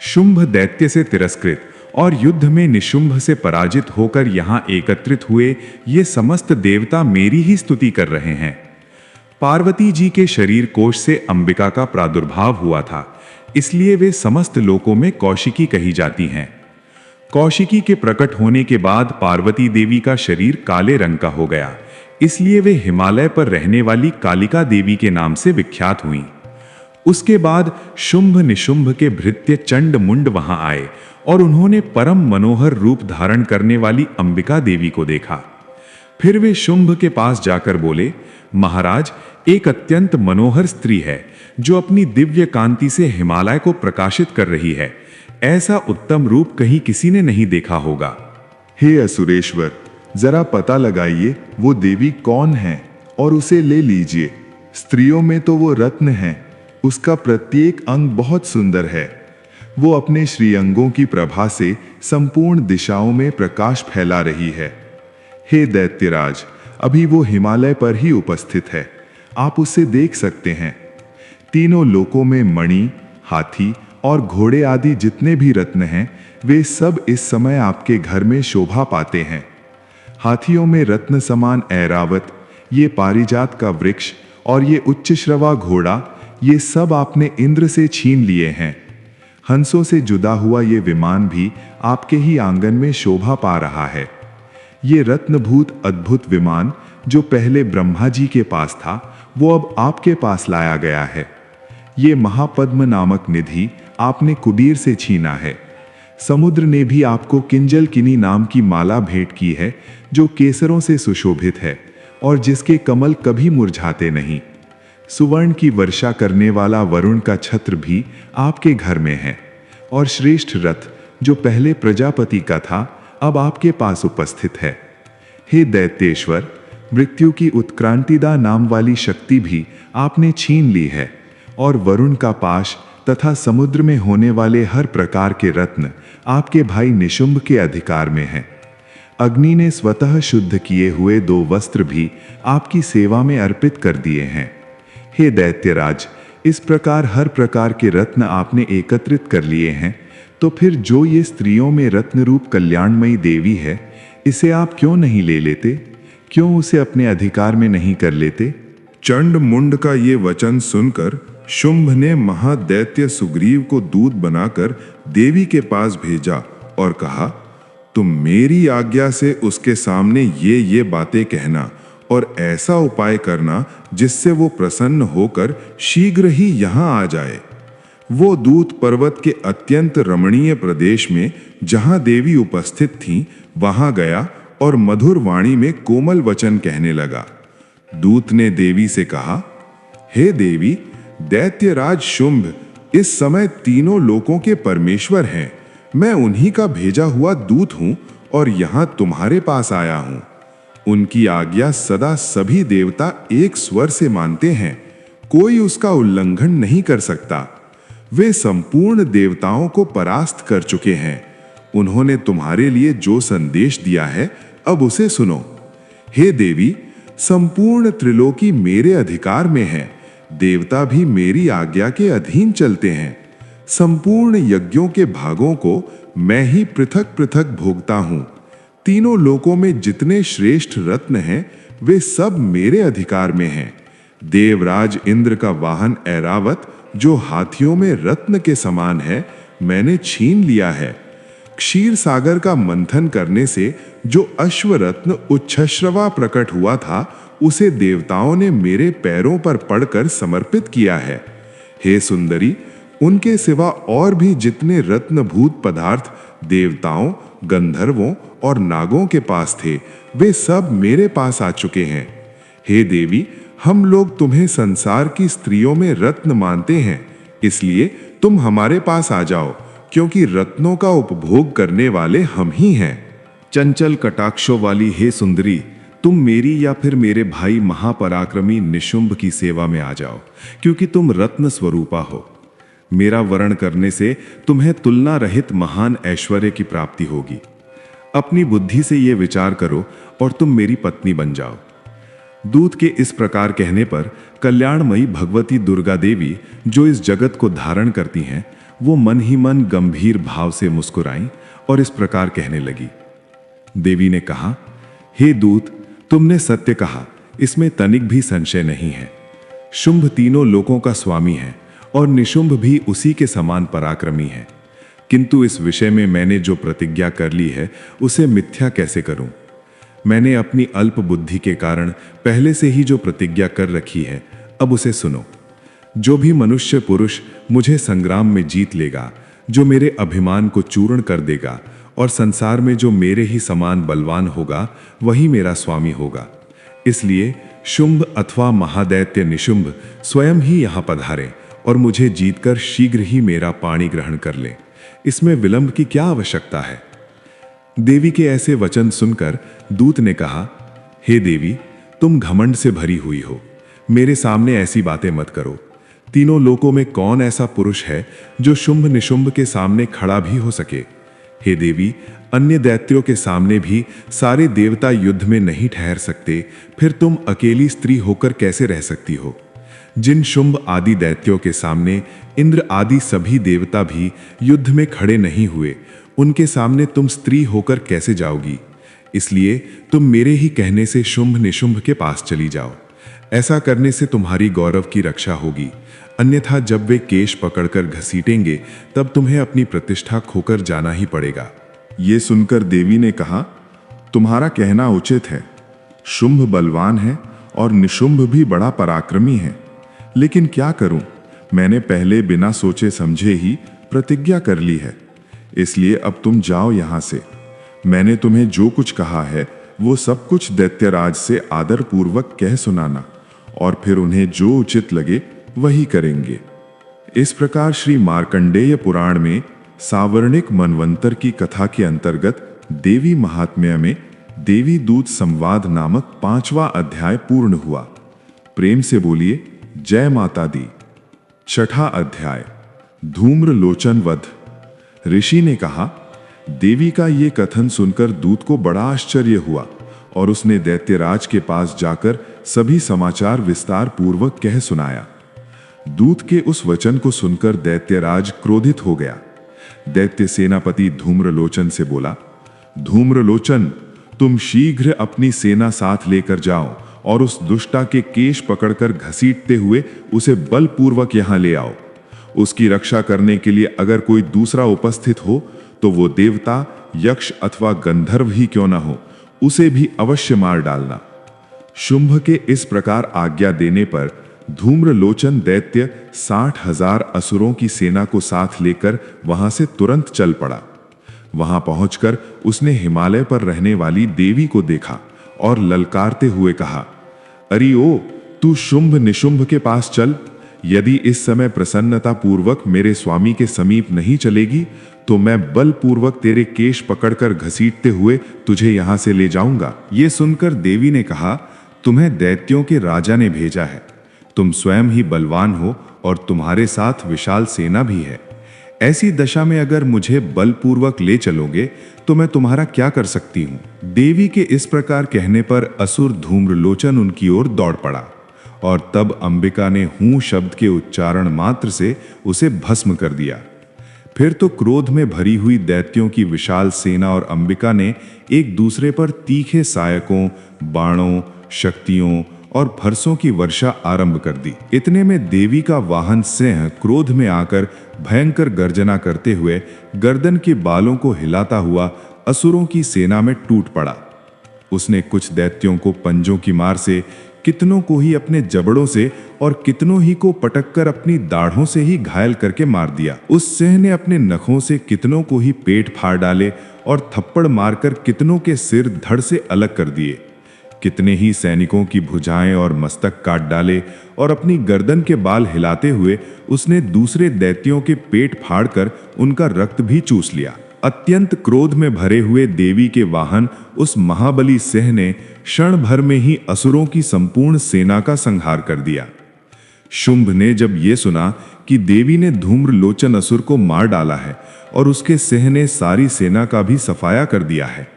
A: शुंभ दैत्य से तिरस्कृत और युद्ध में निशुंभ से पराजित होकर यहाँ एकत्रित हुए ये समस्त देवता मेरी ही स्तुति कर रहे हैं। पार्वती जी के शरीर कोश से अंबिका का प्रादुर्भाव हुआ था, इसलिए वे समस्त लोकों में कौशिकी कही जाती हैं। कौशिकी के प्रकट होने के बाद पार्वती देवी का शरीर काले रंग का हो गया, इसलिए वे हिमालय पर रहने वाली कालिका देवी के नाम से विख्यात हुईं। उसके बाद शुंभ निशुंभ के भृत्य चंड मुंड वहां आए और उन्होंने परम मनोहर रूप धारण करने वाली अंबिका देवी को देखा। फिर वे शुंभ के पास जाकर बोले, महाराज, एक अत्यंत मनोहर स्त्री है जो अपनी दिव्य कांति से हिमालय को प्रकाशित कर रही है। ऐसा उत्तम रूप कहीं किसी ने नहीं देखा होगा।
B: हे असुरेश्वर, जरा पता लगाइए वो देवी कौन है और उसे ले लीजिए। स्त्रियों में तो वो रत्न है, उसका प्रत्येक अंग बहुत सुंदर है। वो अपने श्रीअंगों की प्रभा से संपूर्ण दिशाओं में प्रकाश फैला रही है। हे दैत्यराज, अभी वो हिमालय पर ही उपस्थित है, आप उसे देख सकते हैं। तीनों लोकों में मणि, हाथी और घोड़े आदि जितने भी रत्न हैं, वे सब इस समय आपके घर में शोभा पाते हैं। हाथियों में रत्न समान ऐरावत, ये पारिजात का वृक्ष और ये उच्च श्रवा घोड़ा, ये सब आपने इंद्र से छीन लिए हैं। हंसों से जुदा हुआ ये विमान भी आपके ही आंगन में शोभा पा रहा है। ये रत्नभूत अद्भुत विमान जो पहले ब्रह्मा जी के पास था, वो अब आपके पास लाया गया है। ये महापद्म नामक निधि आपने कुबीर से छीना है। समुद्र ने भी आपको किंजलकिनी नाम की माला भेंट की है, जो केसरों से सुशोभित है और जिसके कमल कभी मुरझाते नहीं। सुवर्ण की वर्षा करने वाला वरुण का छत्र भी आपके घर में है और श्रेष्ठ रथ जो पहले प्रजापति का था, अब आपके पास उपस्थित है। हे दैत्येश्वर, मृत्यु की उत्क्रांतिदा नाम वाली शक्ति भी आपने छीन ली है और वरुण का पाश तथा समुद्र में होने वाले हर प्रकार के रत्न आपके भाई निशुंभ के अधिकार में हैं। अग्नि ने स्वतः शुद्ध किए हुए 2 वस्त्र भी आपकी सेवा में अर्पित कर दिए हैं। हे दैत्यराज, इस प्रकार हर प्रकार के रत्न आपने एकत्रित कर लिए हैं, तो फिर जो ये स्त्रियों में रत्न रूप कल्याणमयी देवी है, इसे आप क्यों नहीं ले लेते? क्यों उसे अपने अधिकार में नहीं कर लेते?
C: चंड मुंड का ये वचन सुनकर शुंभ ने महादैत्य सुग्रीव को दूत बनाकर देवी के पास भेजा और कहा, तुम मेरी आज्ञा से उसके सामने ये बातें कहना और ऐसा उपाय करना जिससे वो प्रसन्न होकर शीघ्र ही यहाँ आ जाए। वो दूत पर्वत के अत्यंत रमणीय प्रदेश में जहाँ देवी उपस्थित थीं, वहां गया और मधुर वाणी में कोमल वचन कहने लगा। दूत ने देवी से कहा, हे देवी, दैत्यराज शुंभ इस समय तीनों लोकों के परमेश्वर हैं। मैं उन्हीं का भेजा हुआ दूत हूं और यहां तुम्हारे पास आया हूं। उनकी आज्ञा सदा सभी देवता एक स्वर से मानते हैं, कोई उसका उल्लंघन नहीं कर सकता। वे संपूर्ण देवताओं को परास्त कर चुके हैं। उन्होंने तुम्हारे लिए जो संदेश दिया है, अब उसे सुनो। हे देवी, संपूर्ण त्रिलोकी मेरे अधिकार में है। देवता भी मेरी आज्ञा के अधीन चलते हैं। संपूर्ण यज्ञों के भागों को मैं ही पृथक पृथक भोगता हूं। तीनों लोकों में जितने श्रेष्ठ रत्न हैं, वे सब मेरे अधिकार में हैं। देवराज इंद्र का वाहन ऐरावत, जो हाथियों में रत्न के समान है, मैंने छीन लिया है। क्षीर सागर का मंथन करने से जो अश्वरत्न उच्छश्रवा प्रकट हुआ था, उसे देवताओं ने मेरे पैरों पर पड़कर समर्पित किया है। हे सुंदरी, उनके सिवा और भी जितने रत्नभूत पदार्थ देवताओं, गंधर्वों और नागों के पास थे, वे सब मेरे पास आ चुके हैं। हे देवी, हम लोग तुम्हें संसार की स्त्रियों में रत्न मानते हैं, इसलिए तुम हमारे पास आ जाओ, क्योंकि रत्नों का उपभोग करने वाले हम ही हैं।
A: चंचल कटाक्षों वाली हे सुंदरी, तुम मेरी या फिर मेरे भाई महापराक्रमी निशुंभ की सेवा में आ जाओ, क्योंकि तुम रत्न स्वरूपा हो। मेरा वर्ण करने से तुम्हें तुलना रहित महान ऐश्वर्य की प्राप्ति होगी। अपनी बुद्धि से ये विचार करो और तुम मेरी पत्नी बन जाओ। दूत के इस प्रकार कहने पर कल्याणमयी भगवती दुर्गा देवी, जो इस जगत को धारण करती हैं, वो मन ही मन गंभीर भाव से मुस्कुराईं और इस प्रकार कहने लगी। देवी ने कहा, हे दूत, तुमने सत्य कहा, इसमें तनिक भी संशय नहीं है। शुंभ तीनों लोकों का स्वामी है और निशुंभ भी उसी के समान पराक्रमी है, किंतु इस विषय में मैंने जो प्रतिज्ञा कर ली है उसे मिथ्या कैसे करूं? मैंने अपनी अल्प बुद्धि के कारण पहले से ही जो प्रतिज्ञा कर रखी है, अब उसे सुनो। जो भी मनुष्य पुरुष मुझे संग्राम में जीत लेगा, जो मेरे अभिमान को चूर्ण कर देगा और संसार में जो मेरे ही समान बलवान होगा, वही मेरा स्वामी होगा। इसलिए शुंभ अथवा महादैत्य निशुंभ स्वयं ही यहां पधारें और मुझे जीतकर शीघ्र ही मेरा पाणी ग्रहण कर लें। इसमें विलंब की क्या आवश्यकता है? देवी के ऐसे वचन सुनकर दूत ने कहा, हे देवी, तुम घमंड से भरी हुई हो, मेरे सामने ऐसी बातें मत करो। तीनों लोकों में कौन ऐसा पुरुष है जो शुंभ निशुंभ के सामने खड़ा भी हो सके? हे देवी, अन्य दैत्यों के सामने भी सारे देवता युद्ध में नहीं ठहर सकते, फिर तुम अकेली स्त्री होकर कैसे रह सकती हो? जिन शुंभ आदि दैत्यों के सामने इंद्र आदि सभी देवता भी युद्ध में खड़े नहीं हुए, उनके सामने तुम स्त्री होकर कैसे जाओगी? इसलिए तुम मेरे ही कहने से शुंभ निशुंभ के पास चली जाओ। ऐसा करने से तुम्हारी गौरव की रक्षा होगी, अन्यथा जब वे केश पकड़कर घसीटेंगे तब तुम्हें अपनी प्रतिष्ठा खोकर जाना ही पड़ेगा।
B: ये सुनकर देवी ने कहा, तुम्हारा कहना उचित है। शुंभ बलवान है और निशुंभ भी बड़ा पराक्रमी है, लेकिन क्या करूं? मैंने पहले बिना सोचे समझे ही प्रतिज्ञा कर ली है, इसलिए अब तुम जाओ यहां से। मैंने तुम्हें जो कुछ कहा है वो सब कुछ दैत्यराज से आदर पूर्वक कह सुनाना, और फिर उन्हें जो उचित लगे वही करेंगे। इस प्रकार श्री मार्कंडेय पुराण में सावर्णिक मनवंतर की कथा के अंतर्गत देवी महात्म्य में देवी दूत संवाद नामक 5वां अध्याय पूर्ण हुआ। प्रेम से बोलिए जय माता दी। 6ठा अध्याय, धूम्र लोचन वध। ऋषि ने कहा, देवी का ये कथन सुनकर दूत को बड़ा आश्चर्य हुआ और उसने दैत्यराज के पास जाकर सभी समाचार विस्तार पूर्वक कह सुनाया। दूत के उस वचन को सुनकर दैत्यराज क्रोधित हो गया। दैत्य सेनापति धूम्रलोचन से बोला, धूम्रलोचन, तुम शीघ्र अपनी सेना साथ लेकर जाओ और उस दुष्टा के केश पकड़कर घसीटते हुए उसे बलपूर्वक यहां ले आओ। उसकी रक्षा करने के लिए अगर कोई दूसरा उपस्थित हो तो वो देवता, यक्ष अथवा गंधर्व ही क्यों ना हो, उसे भी अवश्य मार डालना। शुंभ के इस प्रकार आज्ञा देने पर धूम्रलोचन दैत्य 60,000 असुरों की सेना को साथ लेकर वहां से तुरंत चल पड़ा। वहां पहुंचकर उसने हिमालय पर रहने वाली देवी को देखा और ललकारते हुए कहा, अरे ओ, तू शुंभ निशुंभ के पास चल। यदि इस समय प्रसन्नता पूर्वक मेरे स्वामी के समीप नहीं चलेगी तो मैं बलपूर्वक तेरे केश पकड़कर घसीटते हुए तुझे यहां से ले जाऊंगा।
C: ये सुनकर देवी ने कहा, तुम्हें दैत्यों के राजा ने भेजा है। तुम स्वयं ही बलवान हो और तुम्हारे साथ विशाल सेना भी है। ऐसी दशा में अगर मुझे बलपूर्वक ले चलोगे तो मैं तुम्हारा क्या कर सकती हूँ? देवी के इस प्रकार कहने पर असुर धूम्रलोचन उनकी ओर दौड़ पड़ा और तब अंबिका ने हूं शब्द के उच्चारण मात्र से उसे भस्म कर दिया। फिर तो क्रोध में भरी हुई दैत्यों की विशाल सेना और अंबिका ने एक दूसरे पर तीखे सायकों, बाणों, शक्तियों और फरसों की वर्षा आरंभ कर दी। इतने में देवी का वाहन सिंह क्रोध में आकर भयंकर गर्जना करते हुए गर्दन के बालों को हिलाता हुआ असुरों की सेना में टूट पड़ा। उसने कुछ दैत्यों को पंजों की मार से, कितनों को ही अपने जबड़ों से और कितनों ही को पटककर अपनी दाढ़ों से ही घायल करके मार दिया। उस सिंह ने अपने नखों से कितनों को ही पेट फाड़ डाले और थप्पड़ मारकर कितनों के सिर धड़ से अलग कर दिए। कितने ही सैनिकों की भुजाएं और मस्तक काट डाले और अपनी गर्दन के बाल हिलाते हुए उसने दूसरे दैत्यों के पेट फाड़कर उनका रक्त भी चूस लिया। अत्यंत क्रोध में भरे हुए देवी के वाहन उस महाबली सिंह ने क्षण भर में ही असुरों की संपूर्ण सेना का संहार कर दिया। शुंभ ने जब ये सुना कि देवी ने धूम्रलोचन असुर को मार डाला है और उसके सिंह ने सारी सेना का भी सफाया कर दिया है,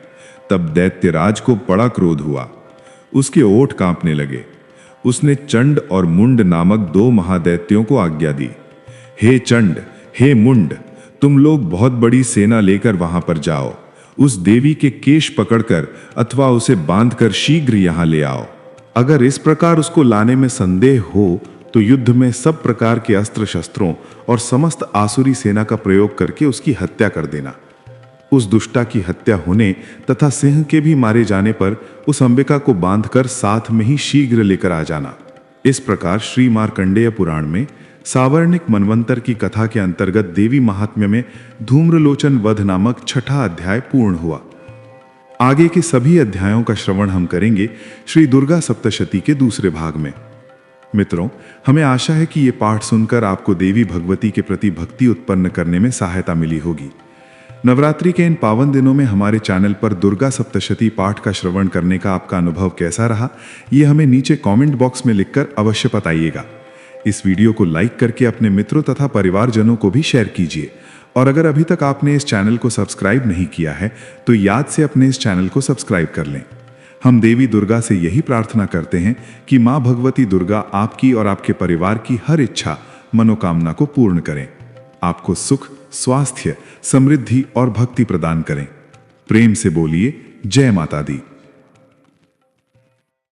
C: तब दैत्यराज को बड़ा क्रोध हुआ।
B: उसके ओठ कांपने लगे। उसने चंड और मुंड नामक 2 महादैत्यों को आज्ञा दी, हे चंड, हे मुंड, तुम लोग बहुत बड़ी सेना लेकर वहां पर जाओ। उस देवी के केश पकड़कर अथवा उसे बांधकर शीघ्र यहां ले आओ। अगर इस प्रकार उसको लाने में संदेह हो तो युद्ध में सब प्रकार के अस्त्र शस्त्रों और समस्त आसुरी सेना का प्रयोग करके उसकी हत्या कर देना। उस दुष्टा की हत्या होने तथा सिंह के भी मारे जाने पर उस अंबिका को बांधकर साथ में ही शीघ्र लेकर आ जाना। इस प्रकार श्री मार्कंडेय पुराण में सावर्णिक मनवंतर की कथा के अंतर्गत देवी महात्म्य में धूम्रलोचन वध नामक 6ठा अध्याय पूर्ण हुआ। आगे के सभी अध्यायों का श्रवण हम करेंगे श्री दुर्गा सप्तशती के दूसरे भाग में। मित्रों, हमें आशा है कि ये पाठ सुनकर आपको देवी भगवती के प्रति भक्ति उत्पन्न करने में सहायता मिली होगी। नवरात्रि के इन पावन दिनों में हमारे चैनल पर दुर्गा सप्तशती पाठ का श्रवण करने का आपका अनुभव कैसा रहा, ये हमें नीचे कमेंट बॉक्स में लिखकर अवश्य बताइएगा। इस वीडियो को लाइक करके अपने मित्रों तथा परिवारजनों को भी शेयर कीजिए। और अगर अभी तक आपने इस चैनल को सब्सक्राइब नहीं किया है तो याद से अपने इस चैनल को सब्सक्राइब कर लें। हम देवी दुर्गा से यही प्रार्थना करते हैं कि मां भगवती दुर्गा आपकी और आपके परिवार की हर इच्छा मनोकामना को पूर्ण करें, आपको सुख, स्वास्थ्य, समृद्धि और भक्ति प्रदान करें। प्रेम से बोलिए जय माता दी।